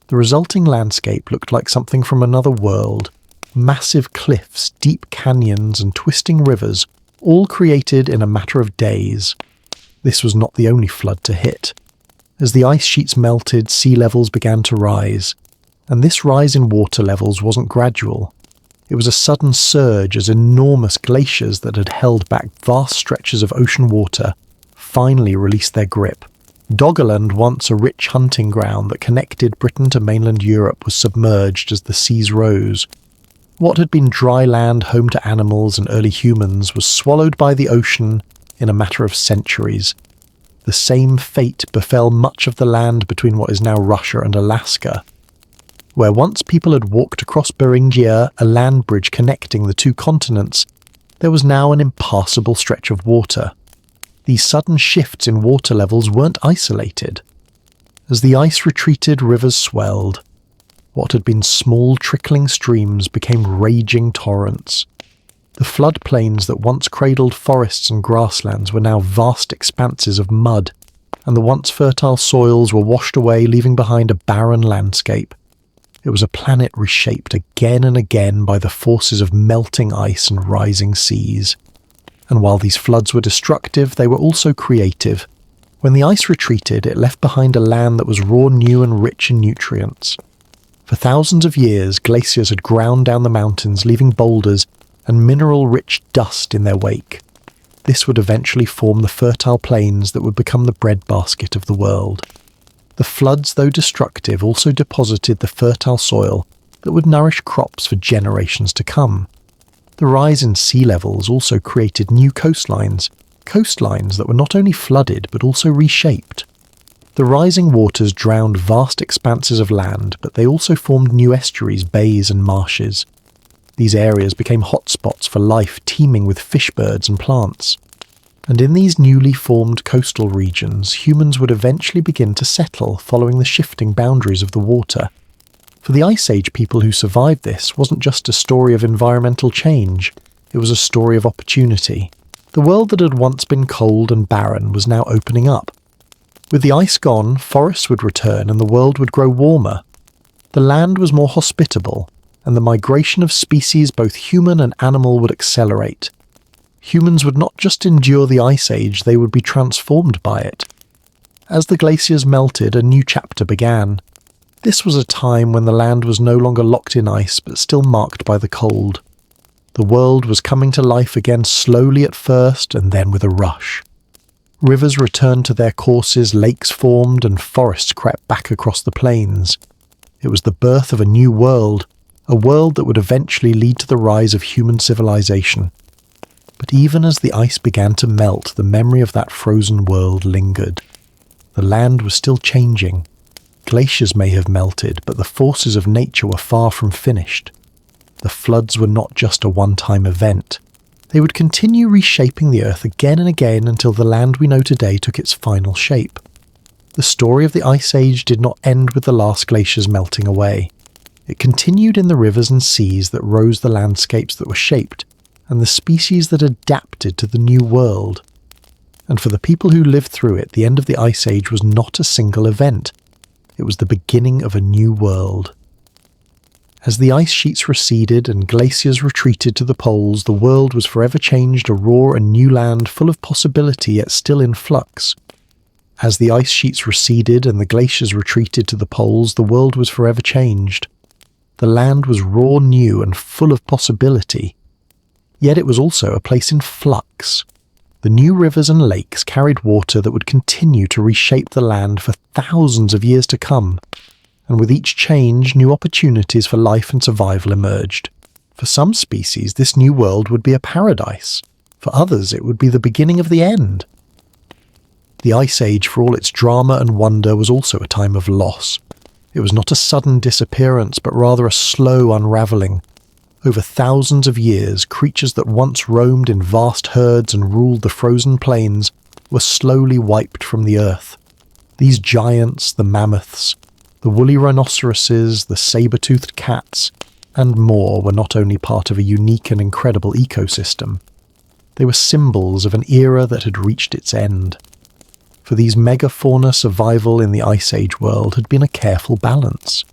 The resulting landscape looked like something from another world. Massive cliffs, deep canyons, and twisting rivers, all created in a matter of days. This was not the only flood to hit. As the ice sheets melted, sea levels began to rise. And this rise in water levels wasn't gradual. It was a sudden surge as enormous glaciers that had held back vast stretches of ocean water finally released their grip. Doggerland, once a rich hunting ground that connected Britain to mainland Europe, was submerged as the seas rose. What had been dry land home to animals and early humans was swallowed by the ocean in a matter of centuries. The same fate befell much of the land between what is now Russia and Alaska. Where once people had walked across Beringia, a land bridge connecting the two continents, there was now an impassable stretch of water. These sudden shifts in water levels weren't isolated. As the ice retreated, rivers swelled. What had been small trickling streams became raging torrents. The floodplains that once cradled forests and grasslands were now vast expanses of mud, and the once fertile soils were washed away, leaving behind a barren landscape. It was a planet reshaped again and again by the forces of melting ice and rising seas. And while these floods were destructive, they were also creative. When the ice retreated, it left behind a land that was raw, new, and rich in nutrients. For thousands of years, glaciers had ground down the mountains, leaving boulders and mineral-rich dust in their wake. This would eventually form the fertile plains that would become the breadbasket of the world. The floods, though destructive, also deposited the fertile soil that would nourish crops for generations to come. The rise in sea levels also created new coastlines that were not only flooded but also reshaped. The rising waters drowned vast expanses of land, but they also formed new estuaries, bays and marshes. These areas became hotspots for life, teeming with fish, birds and plants. And in these newly formed coastal regions, humans would eventually begin to settle, following the shifting boundaries of the water. For the Ice Age people who survived this wasn't just a story of environmental change, it was a story of opportunity. The world that had once been cold and barren was now opening up. With the ice gone, forests would return and the world would grow warmer. The land was more hospitable, and the migration of species, both human and animal, would accelerate. Humans would not just endure the Ice Age, they would be transformed by it. As the glaciers melted, a new chapter began. This was a time when the land was no longer locked in ice, but still marked by the cold. The world was coming to life again, slowly at first and then with a rush. Rivers returned to their courses, lakes formed, and forests crept back across the plains. It was the birth of a new world, a world that would eventually lead to the rise of human civilization. But even as the ice began to melt, the memory of that frozen world lingered. The land was still changing. Glaciers may have melted, but the forces of nature were far from finished. The floods were not just a one-time event. They would continue reshaping the earth again and again until the land we know today took its final shape. The story of the Ice Age did not end with the last glaciers melting away. It continued in the rivers and seas that rose the landscapes that were shaped, and the species that adapted to the new world. And for the people who lived through it, the end of the Ice Age was not a single event. It was the beginning of a new world. As the ice sheets receded and glaciers retreated to the poles, the world was forever changed, a raw and new land full of possibility yet still in flux. As the ice sheets receded and the glaciers retreated to the poles, the world was forever changed. The land was raw, new, and full of possibility. Yet it was also a place in flux. The new rivers and lakes carried water that would continue to reshape the land for thousands of years to come. And with each change, new opportunities for life and survival emerged. For some species, this new world would be a paradise. For others, it would be the beginning of the end. The Ice Age, for all its drama and wonder, was also a time of loss. It was not a sudden disappearance, but rather a slow unravelling. Over thousands of years, creatures that once roamed in vast herds and ruled the frozen plains were slowly wiped from the earth. These giants, the mammoths, the woolly rhinoceroses, the saber-toothed cats, and more were not only part of a unique and incredible ecosystem. They were symbols of an era that had reached its end. For these megafauna, survival in the Ice Age world had been a careful balance.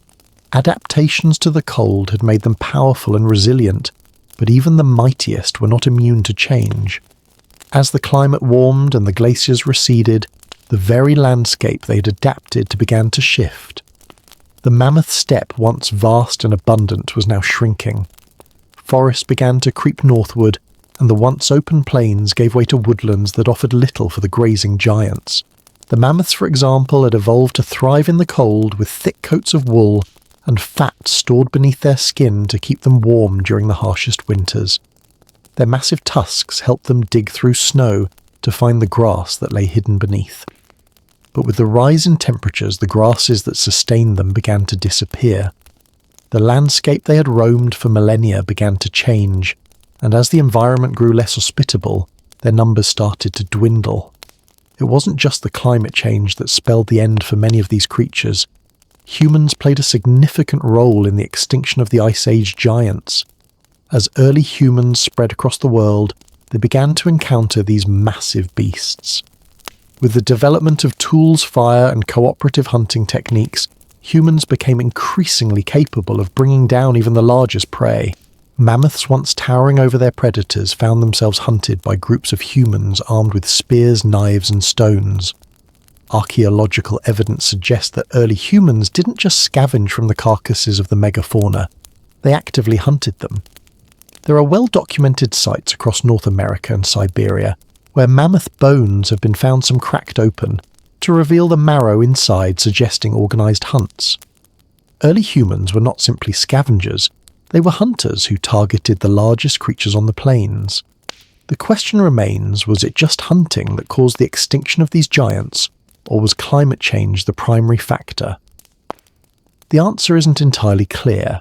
Adaptations to the cold had made them powerful and resilient, but even the mightiest were not immune to change. As the climate warmed and the glaciers receded, the very landscape they had adapted to began to shift. The mammoth steppe, once vast and abundant, was now shrinking. Forests began to creep northward, and the once open plains gave way to woodlands that offered little for the grazing giants. The mammoths, for example, had evolved to thrive in the cold with thick coats of wool and fat stored beneath their skin to keep them warm during the harshest winters. Their massive tusks helped them dig through snow to find the grass that lay hidden beneath. But with the rise in temperatures, the grasses that sustained them began to disappear. The landscape they had roamed for millennia began to change, and as the environment grew less hospitable, their numbers started to dwindle. It wasn't just the climate change that spelled the end for many of these creatures. Humans played a significant role in the extinction of the Ice Age giants. As early humans spread across the world, they began to encounter these massive beasts. With the development of tools, fire, and cooperative hunting techniques, humans became increasingly capable of bringing down even the largest prey. Mammoths, once towering over their predators, found themselves hunted by groups of humans armed with spears, knives, and stones. Archaeological evidence suggests that early humans didn't just scavenge from the carcasses of the megafauna, they actively hunted them. There are well-documented sites across North America and Siberia where mammoth bones have been found some cracked open to reveal the marrow inside, suggesting organised hunts. Early humans were not simply scavengers, they were hunters who targeted the largest creatures on the plains. The question remains, was it just hunting that caused the extinction of these giants, or was climate change the primary factor? The answer isn't entirely clear.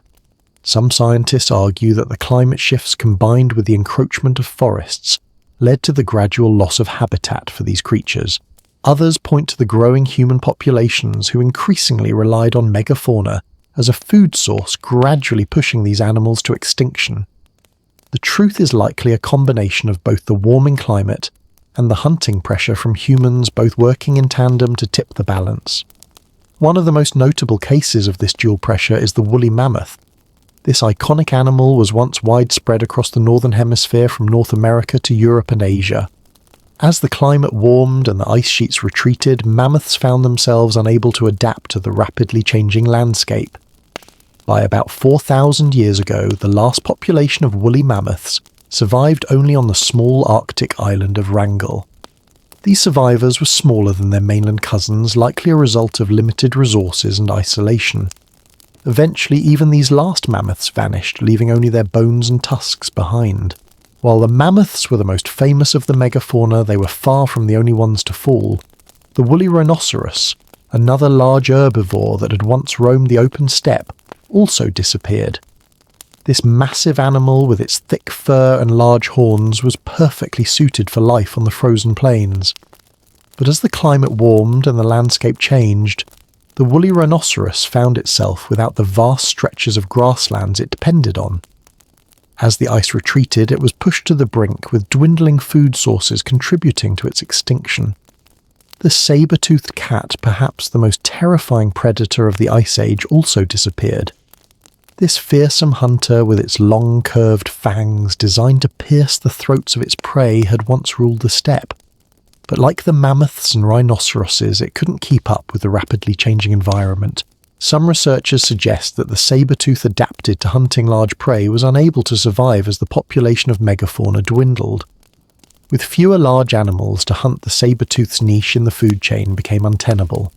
Some scientists argue that the climate shifts combined with the encroachment of forests led to the gradual loss of habitat for these creatures. Others point to the growing human populations who increasingly relied on megafauna as a food source, gradually pushing these animals to extinction. The truth is likely a combination of both the warming climate and the hunting pressure from humans, both working in tandem to tip the balance. One of the most notable cases of this dual pressure is the woolly mammoth. This iconic animal was once widespread across the northern hemisphere from North America to Europe and Asia. As the climate warmed and the ice sheets retreated, mammoths found themselves unable to adapt to the rapidly changing landscape. By about 4,000 years ago, the last population of woolly mammoths survived only on the small Arctic island of Wrangel. These survivors were smaller than their mainland cousins, likely a result of limited resources and isolation. Eventually, even these last mammoths vanished, leaving only their bones and tusks behind. While the mammoths were the most famous of the megafauna, they were far from the only ones to fall. The woolly rhinoceros, another large herbivore that had once roamed the open steppe, also disappeared. This massive animal with its thick fur and large horns was perfectly suited for life on the frozen plains. But as the climate warmed and the landscape changed, the woolly rhinoceros found itself without the vast stretches of grasslands it depended on. As the ice retreated, it was pushed to the brink, with dwindling food sources contributing to its extinction. The saber-toothed cat, perhaps the most terrifying predator of the Ice Age, also disappeared. This fearsome hunter, with its long curved fangs designed to pierce the throats of its prey, had once ruled the steppe. But like the mammoths and rhinoceroses, it couldn't keep up with the rapidly changing environment. Some researchers suggest that the saber-tooth adapted to hunting large prey was unable to survive as the population of megafauna dwindled. With fewer large animals to hunt, the saber-tooth's niche in the food chain became untenable.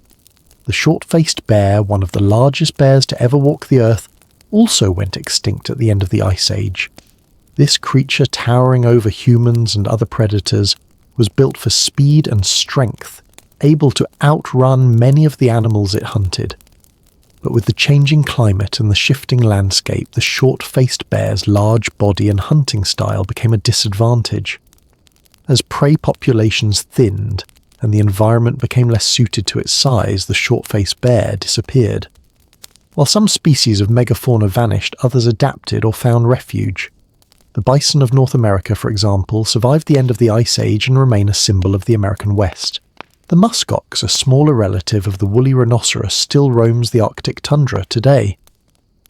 The short-faced bear, one of the largest bears to ever walk the earth, also went extinct at the end of the Ice Age. This creature, towering over humans and other predators, was built for speed and strength, able to outrun many of the animals it hunted. But with the changing climate and the shifting landscape, the short-faced bear's large body and hunting style became a disadvantage. As prey populations thinned and the environment became less suited to its size, the short-faced bear disappeared. While some species of megafauna vanished, others adapted or found refuge. The bison of North America, for example, survived the end of the Ice Age and remain a symbol of the American West. The muskox, a smaller relative of the woolly rhinoceros, still roams the Arctic tundra today.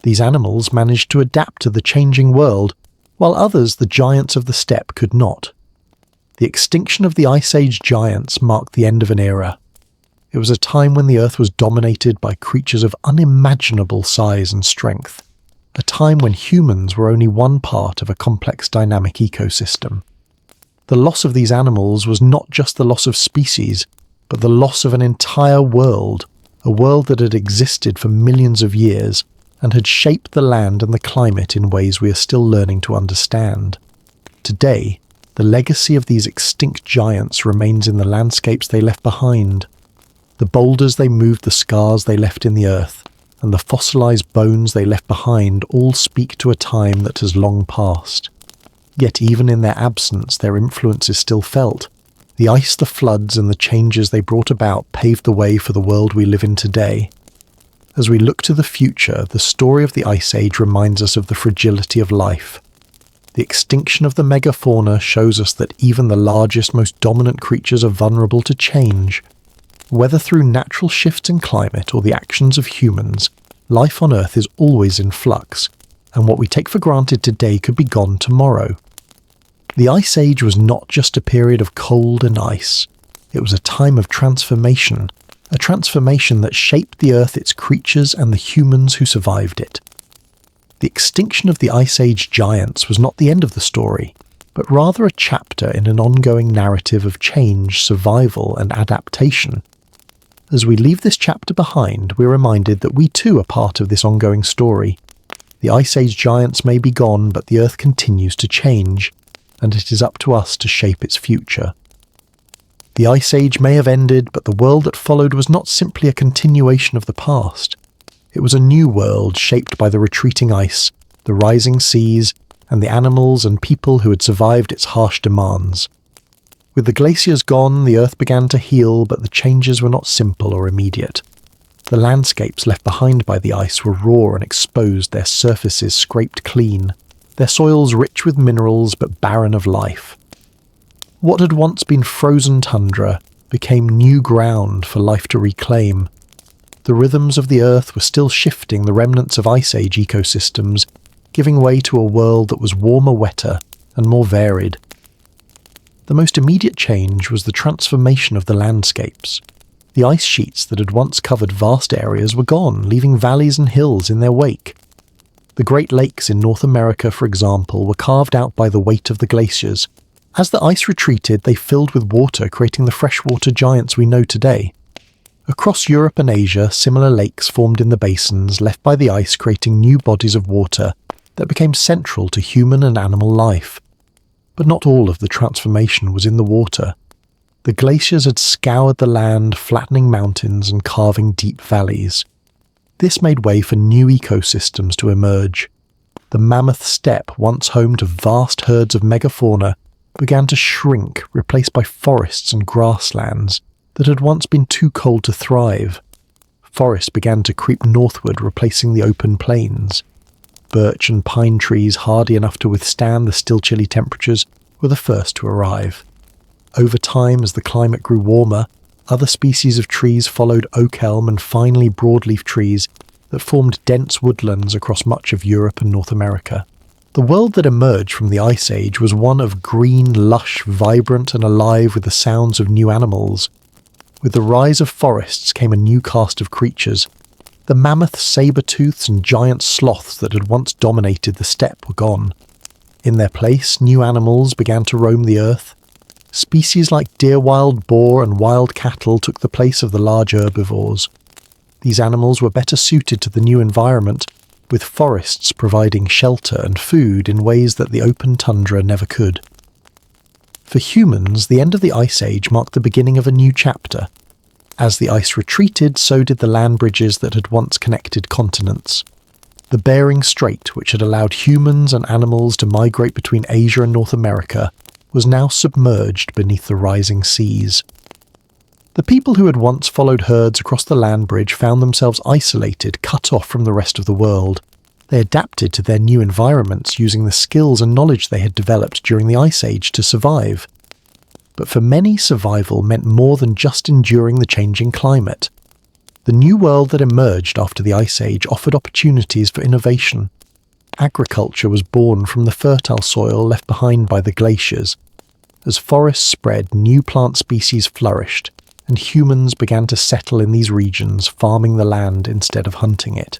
These animals managed to adapt to the changing world, while others, the giants of the steppe, could not. The extinction of the Ice Age giants marked the end of an era. It was a time when the Earth was dominated by creatures of unimaginable size and strength, a time when humans were only one part of a complex dynamic ecosystem. The loss of these animals was not just the loss of species, but the loss of an entire world, a world that had existed for millions of years and had shaped the land and the climate in ways we are still learning to understand. Today, the legacy of these extinct giants remains in the landscapes they left behind. The boulders they moved, the scars they left in the earth, and the fossilized bones they left behind all speak to a time that has long passed. Yet even in their absence, their influence is still felt. The ice, the floods, and the changes they brought about paved the way for the world we live in today. As we look to the future, the story of the Ice Age reminds us of the fragility of life. The extinction of the megafauna shows us that even the largest, most dominant creatures are vulnerable to change. Whether through natural shifts in climate or the actions of humans, life on Earth is always in flux, and what we take for granted today could be gone tomorrow. The Ice Age was not just a period of cold and ice. It was a time of transformation, a transformation that shaped the Earth, its creatures, and the humans who survived it. The extinction of the Ice Age giants was not the end of the story, but rather a chapter in an ongoing narrative of change, survival, and adaptation. As we leave this chapter behind, we're reminded that we too are part of this ongoing story. The Ice Age giants may be gone, but the Earth continues to change, and it is up to us to shape its future. The Ice Age may have ended, but the world that followed was not simply a continuation of the past. It was a new world shaped by the retreating ice, the rising seas, and the animals and people who had survived its harsh demands. With the glaciers gone, the Earth began to heal, but the changes were not simple or immediate. The landscapes left behind by the ice were raw and exposed, their surfaces scraped clean, their soils rich with minerals but barren of life. What had once been frozen tundra became new ground for life to reclaim. The rhythms of the Earth were still shifting the remnants of Ice Age ecosystems, giving way to a world that was warmer, wetter, and more varied. The most immediate change was the transformation of the landscapes. The ice sheets that had once covered vast areas were gone, leaving valleys and hills in their wake. The Great Lakes in North America, for example, were carved out by the weight of the glaciers. As the ice retreated, they filled with water, creating the freshwater giants we know today. Across Europe and Asia, similar lakes formed in the basins left by the ice, creating new bodies of water that became central to human and animal life. But not all of the transformation was in the water. The glaciers had scoured the land, flattening mountains and carving deep valleys. This made way for new ecosystems to emerge. The mammoth steppe, once home to vast herds of megafauna, began to shrink, replaced by forests and grasslands that had once been too cold to thrive. Forests began to creep northward, replacing the open plains. Birch and pine trees, hardy enough to withstand the still chilly temperatures, were the first to arrive. Over time, as the climate grew warmer, other species of trees followed oak elm and finally broadleaf trees that formed dense woodlands across much of Europe and North America. The world that emerged from the Ice Age was one of green, lush, vibrant and alive with the sounds of new animals. With the rise of forests came a new cast of creatures. The mammoth saber-tooths and giant sloths that had once dominated the steppe were gone. In their place, new animals began to roam the earth. Species like deer, wild boar and wild cattle took the place of the large herbivores. These animals were better suited to the new environment, with forests providing shelter and food in ways that the open tundra never could. For humans, the end of the Ice Age marked the beginning of a new chapter. As the ice retreated, so did the land bridges that had once connected continents. The Bering Strait, which had allowed humans and animals to migrate between Asia and North America, was now submerged beneath the rising seas. The people who had once followed herds across the land bridge found themselves isolated, cut off from the rest of the world. They adapted to their new environments using the skills and knowledge they had developed during the Ice Age to survive. But for many, survival meant more than just enduring the changing climate. The new world that emerged after the Ice Age offered opportunities for innovation. Agriculture was born from the fertile soil left behind by the glaciers. As forests spread, new plant species flourished, and humans began to settle in these regions, farming the land instead of hunting it.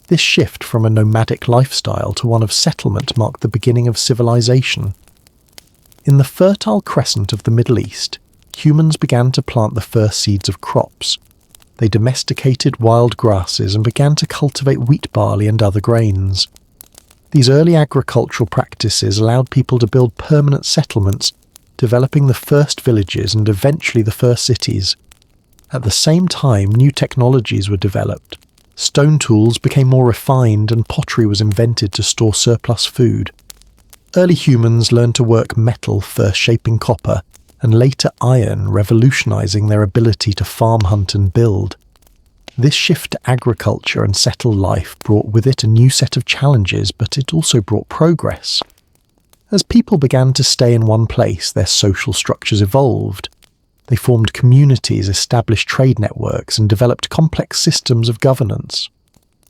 This shift from a nomadic lifestyle to one of settlement marked the beginning of civilization. In the fertile crescent of the Middle East, humans began to plant the first seeds of crops. They domesticated wild grasses and began to cultivate wheat, barley and other grains. These early agricultural practices allowed people to build permanent settlements, developing the first villages and eventually the first cities. At the same time, new technologies were developed. Stone tools became more refined and pottery was invented to store surplus food. Early humans learned to work metal, first shaping copper, and later iron, revolutionizing their ability to farm, hunt and build. This shift to agriculture and settled life brought with it a new set of challenges, but it also brought progress. As people began to stay in one place, their social structures evolved. They formed communities, established trade networks, and developed complex systems of governance.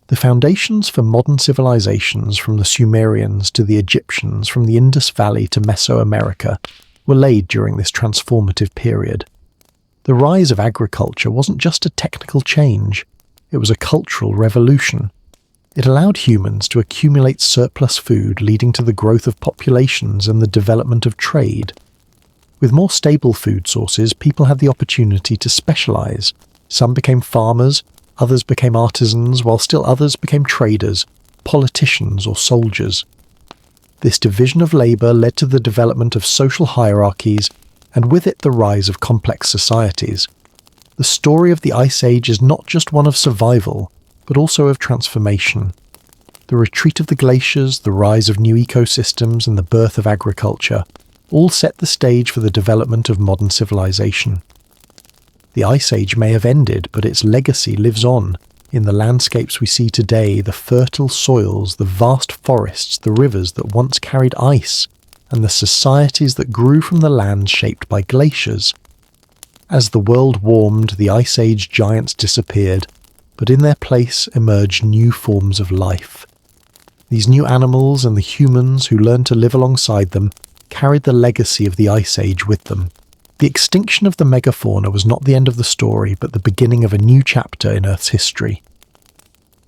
The foundations for modern civilizations, from the Sumerians to the Egyptians, from the Indus Valley to Mesoamerica, were laid during this transformative period. The rise of agriculture wasn't just a technical change, it was a cultural revolution. It allowed humans to accumulate surplus food, leading to the growth of populations and the development of trade. With more stable food sources, people had the opportunity to specialize. Some became farmers, others became artisans, while still others became traders, politicians or soldiers. This division of labor led to the development of social hierarchies, and with it the rise of complex societies. The story of the Ice Age is not just one of survival, but also of transformation. The retreat of the glaciers, the rise of new ecosystems, and the birth of agriculture all set the stage for the development of modern civilization. The Ice Age may have ended, but its legacy lives on. In the landscapes we see today, the fertile soils, the vast forests, the rivers that once carried ice, and the societies that grew from the lands shaped by glaciers. As the world warmed, the Ice Age giants disappeared, but in their place emerged new forms of life. These new animals and the humans who learned to live alongside them carried the legacy of the Ice Age with them. The extinction of the megafauna was not the end of the story, but the beginning of a new chapter in Earth's history.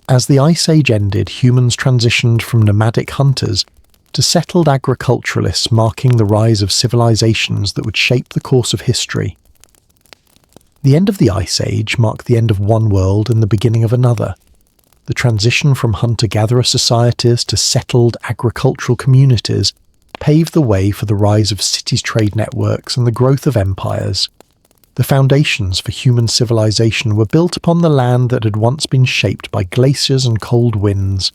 As the Ice Age ended, humans transitioned from nomadic hunters to settled agriculturalists, marking the rise of civilizations that would shape the course of history. The end of the Ice Age marked the end of one world and the beginning of another. The transition from hunter-gatherer societies to settled agricultural communities paved the way for the rise of cities trade networks and the growth of empires. The foundations for human civilization were built upon the land that had once been shaped by glaciers and cold winds.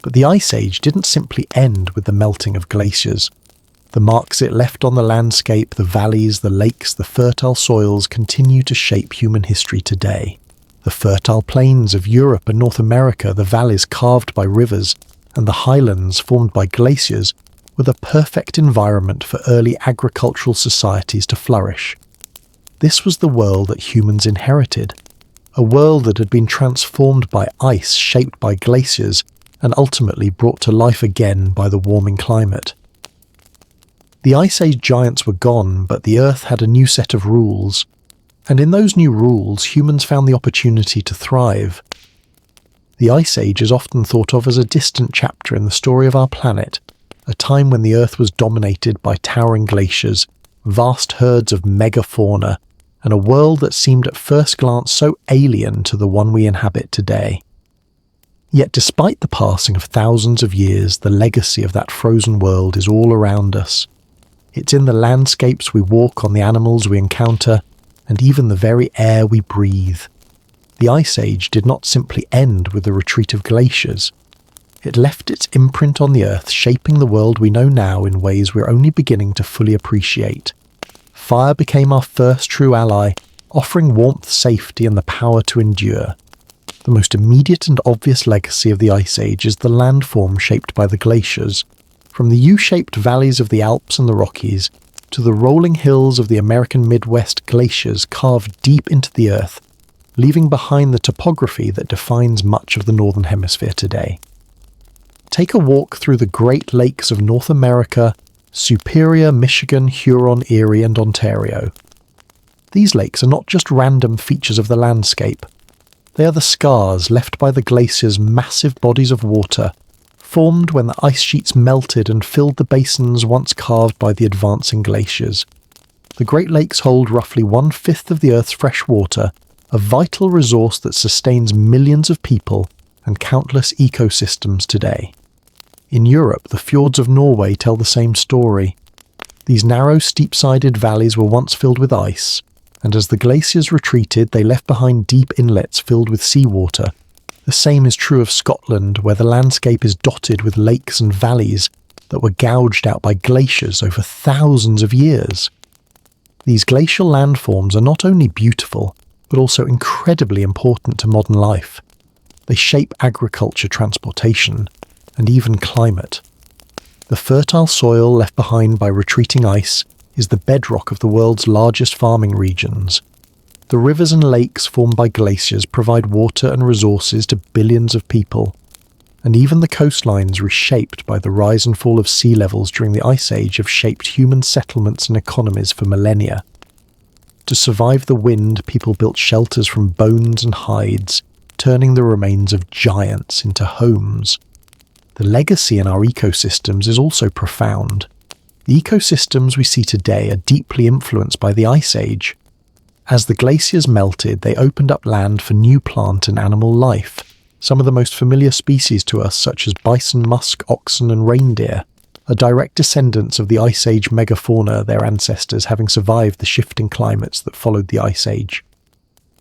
But the Ice Age didn't simply end with the melting of glaciers. The marks it left on the landscape, the valleys, the lakes, the fertile soils continue to shape human history today. The fertile plains of Europe and North America, the valleys carved by rivers, and the highlands formed by glaciers were the perfect environment for early agricultural societies to flourish. This was the world that humans inherited, a world that had been transformed by ice shaped by glaciers and ultimately brought to life again by the warming climate. The Ice Age giants were gone, but the Earth had a new set of rules, and in those new rules humans found the opportunity to thrive. The Ice Age is often thought of as a distant chapter in the story of our planet, a time when the Earth was dominated by towering glaciers, vast herds of megafauna, and a world that seemed at first glance so alien to the one we inhabit today. Yet despite the passing of thousands of years, the legacy of that frozen world is all around us. It's in the landscapes we walk on, the animals we encounter, and even the very air we breathe. The Ice Age did not simply end with the retreat of glaciers. It left its imprint on the Earth, shaping the world we know now in ways we're only beginning to fully appreciate. Fire became our first true ally, offering warmth, safety, and the power to endure. The most immediate and obvious legacy of the Ice Age is the landform shaped by the glaciers. From the U-shaped valleys of the Alps and the Rockies to the rolling hills of the American Midwest, glaciers carved deep into the Earth, leaving behind the topography that defines much of the Northern Hemisphere today. Take a walk through the Great Lakes of North America, Superior, Michigan, Huron, Erie, and Ontario. These lakes are not just random features of the landscape. They are the scars left by the glaciers' massive bodies of water, formed when the ice sheets melted and filled the basins once carved by the advancing glaciers. The Great Lakes hold roughly 1/5 of the Earth's fresh water, a vital resource that sustains millions of people and countless ecosystems today. In Europe, the fjords of Norway tell the same story. These narrow, steep-sided valleys were once filled with ice, and as the glaciers retreated, they left behind deep inlets filled with seawater. The same is true of Scotland, where the landscape is dotted with lakes and valleys that were gouged out by glaciers over thousands of years. These glacial landforms are not only beautiful, but also incredibly important to modern life. They shape agriculture, transportation, and even climate. The fertile soil left behind by retreating ice is the bedrock of the world's largest farming regions. The rivers and lakes formed by glaciers provide water and resources to billions of people, and even the coastlines reshaped by the rise and fall of sea levels during the Ice Age have shaped human settlements and economies for millennia. To survive the wind, people built shelters from bones and hides, turning the remains of giants into homes. The legacy in our ecosystems is also profound. The ecosystems we see today are deeply influenced by the Ice Age. As the glaciers melted, they opened up land for new plant and animal life. Some of the most familiar species to us, such as bison, musk, oxen, and reindeer, are direct descendants of the Ice Age megafauna, their ancestors having survived the shifting climates that followed the Ice Age.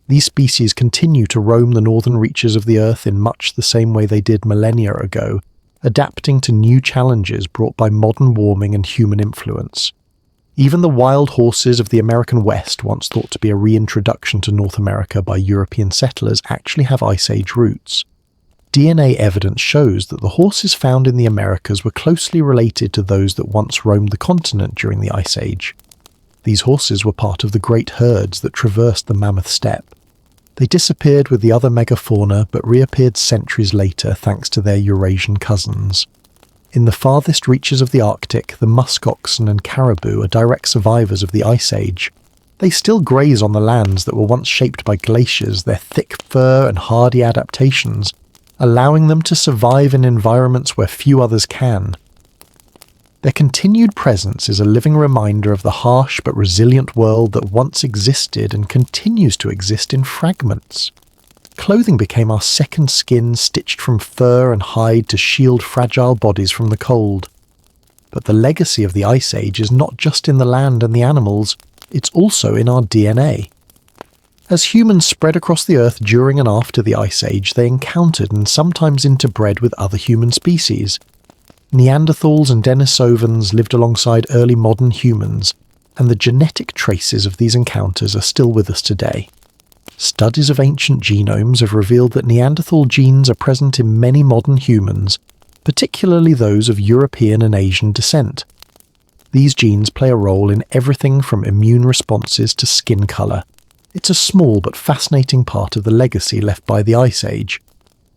These species continue to roam the northern reaches of the Earth in much the same way they did millennia ago, adapting to new challenges brought by modern warming and human influence. Even the wild horses of the American West, once thought to be a reintroduction to North America by European settlers, actually have Ice Age roots. DNA evidence shows that the horses found in the Americas were closely related to those that once roamed the continent during the Ice Age. These horses were part of the great herds that traversed the Mammoth Steppe. They disappeared with the other megafauna but reappeared centuries later thanks to their Eurasian cousins. In the farthest reaches of the Arctic, the musk oxen and caribou are direct survivors of the Ice Age. They still graze on the lands that were once shaped by glaciers. Their thick fur and hardy adaptations allowing them to survive in environments where few others can. Their continued presence is a living reminder of the harsh but resilient world that once existed and continues to exist in fragments. Clothing became our second skin, stitched from fur and hide to shield fragile bodies from the cold. But the legacy of the Ice Age is not just in the land and the animals, it's also in our DNA. As humans spread across the Earth during and after the Ice Age, they encountered and sometimes interbred with other human species. Neanderthals and Denisovans lived alongside early modern humans, and the genetic traces of these encounters are still with us today. Studies of ancient genomes have revealed that Neanderthal genes are present in many modern humans, particularly those of European and Asian descent. These genes play a role in everything from immune responses to skin colour. It's a small but fascinating part of the legacy left by the Ice Age.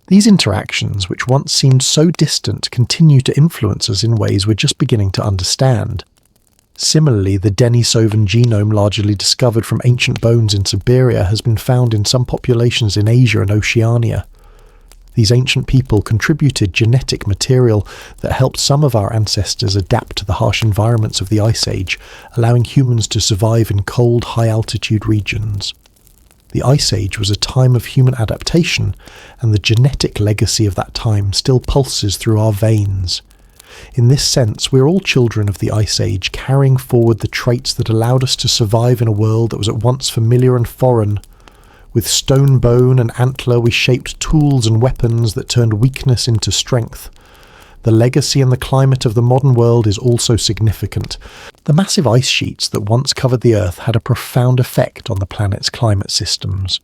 These interactions, which once seemed so distant, continue to influence us in ways we're just beginning to understand. Similarly, the Denisovan genome, largely discovered from ancient bones in Siberia, has been found in some populations in Asia and Oceania. These ancient people contributed genetic material that helped some of our ancestors adapt to the harsh environments of the Ice Age, allowing humans to survive in cold, high-altitude regions. The Ice Age was a time of human adaptation, and the genetic legacy of that time still pulses through our veins. In this sense, we're all children of the Ice Age, carrying forward the traits that allowed us to survive in a world that was at once familiar and foreign. With stone, bone, and antler, we shaped tools and weapons that turned weakness into strength. The legacy and the climate of the modern world is also significant. The massive ice sheets that once covered the Earth had a profound effect on the planet's climate systems.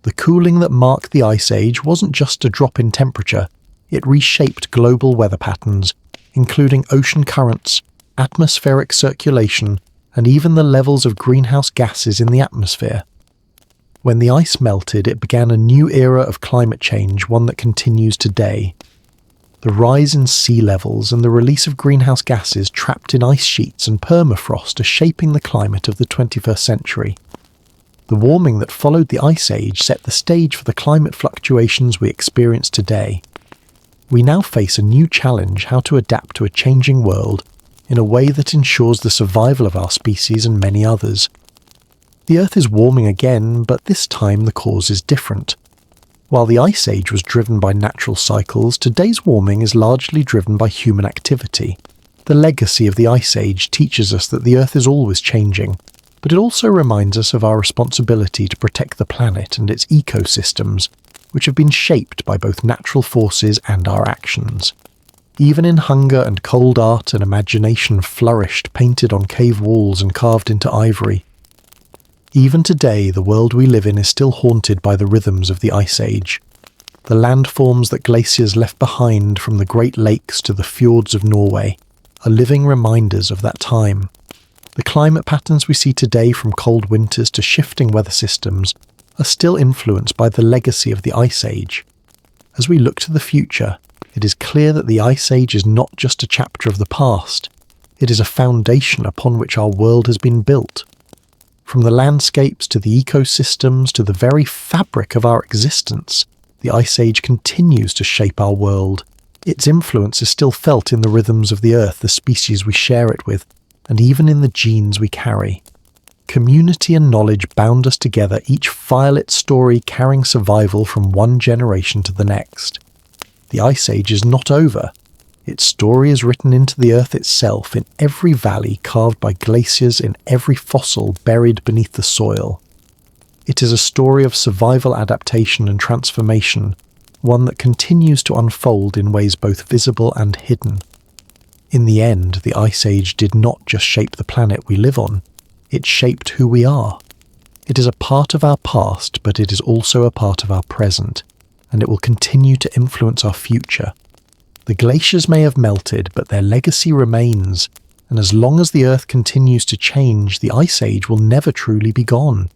The cooling that marked the Ice Age wasn't just a drop in temperature, it reshaped global weather patterns, including ocean currents, atmospheric circulation, and even the levels of greenhouse gases in the atmosphere. When the ice melted, it began a new era of climate change, one that continues today. The rise in sea levels and the release of greenhouse gases trapped in ice sheets and permafrost are shaping the climate of the 21st century. The warming that followed the Ice Age set the stage for the climate fluctuations we experience today. We now face a new challenge: how to adapt to a changing world in a way that ensures the survival of our species and many others. The Earth is warming again, but this time the cause is different. While the Ice Age was driven by natural cycles, today's warming is largely driven by human activity. The legacy of the Ice Age teaches us that the Earth is always changing, but it also reminds us of our responsibility to protect the planet and its ecosystems, which have been shaped by both natural forces and our actions. Even in hunger and cold, art and imagination flourished, painted on cave walls and carved into ivory. Even today, the world we live in is still haunted by the rhythms of the Ice Age. The landforms that glaciers left behind, from the Great Lakes to the fjords of Norway, are living reminders of that time. The climate patterns we see today, from cold winters to shifting weather systems, are still influenced by the legacy of the Ice Age. As we look to the future, it is clear that the Ice Age is not just a chapter of the past, it is a foundation upon which our world has been built. From the landscapes to the ecosystems to the very fabric of our existence, the Ice Age continues to shape our world. Its influence is still felt in the rhythms of the Earth, the species we share it with, and even in the genes we carry. Community and knowledge bound us together, each file its story, carrying survival from one generation to the next. The Ice Age is not over. Its story is written into the Earth itself, in every valley carved by glaciers, in every fossil buried beneath the soil. It is a story of survival, adaptation and transformation, one that continues to unfold in ways both visible and hidden. In the end, the Ice Age did not just shape the planet we live on, it shaped who we are. It is a part of our past, but it is also a part of our present, and it will continue to influence our future. The glaciers may have melted, but their legacy remains, and as long as the Earth continues to change, the Ice Age will never truly be gone.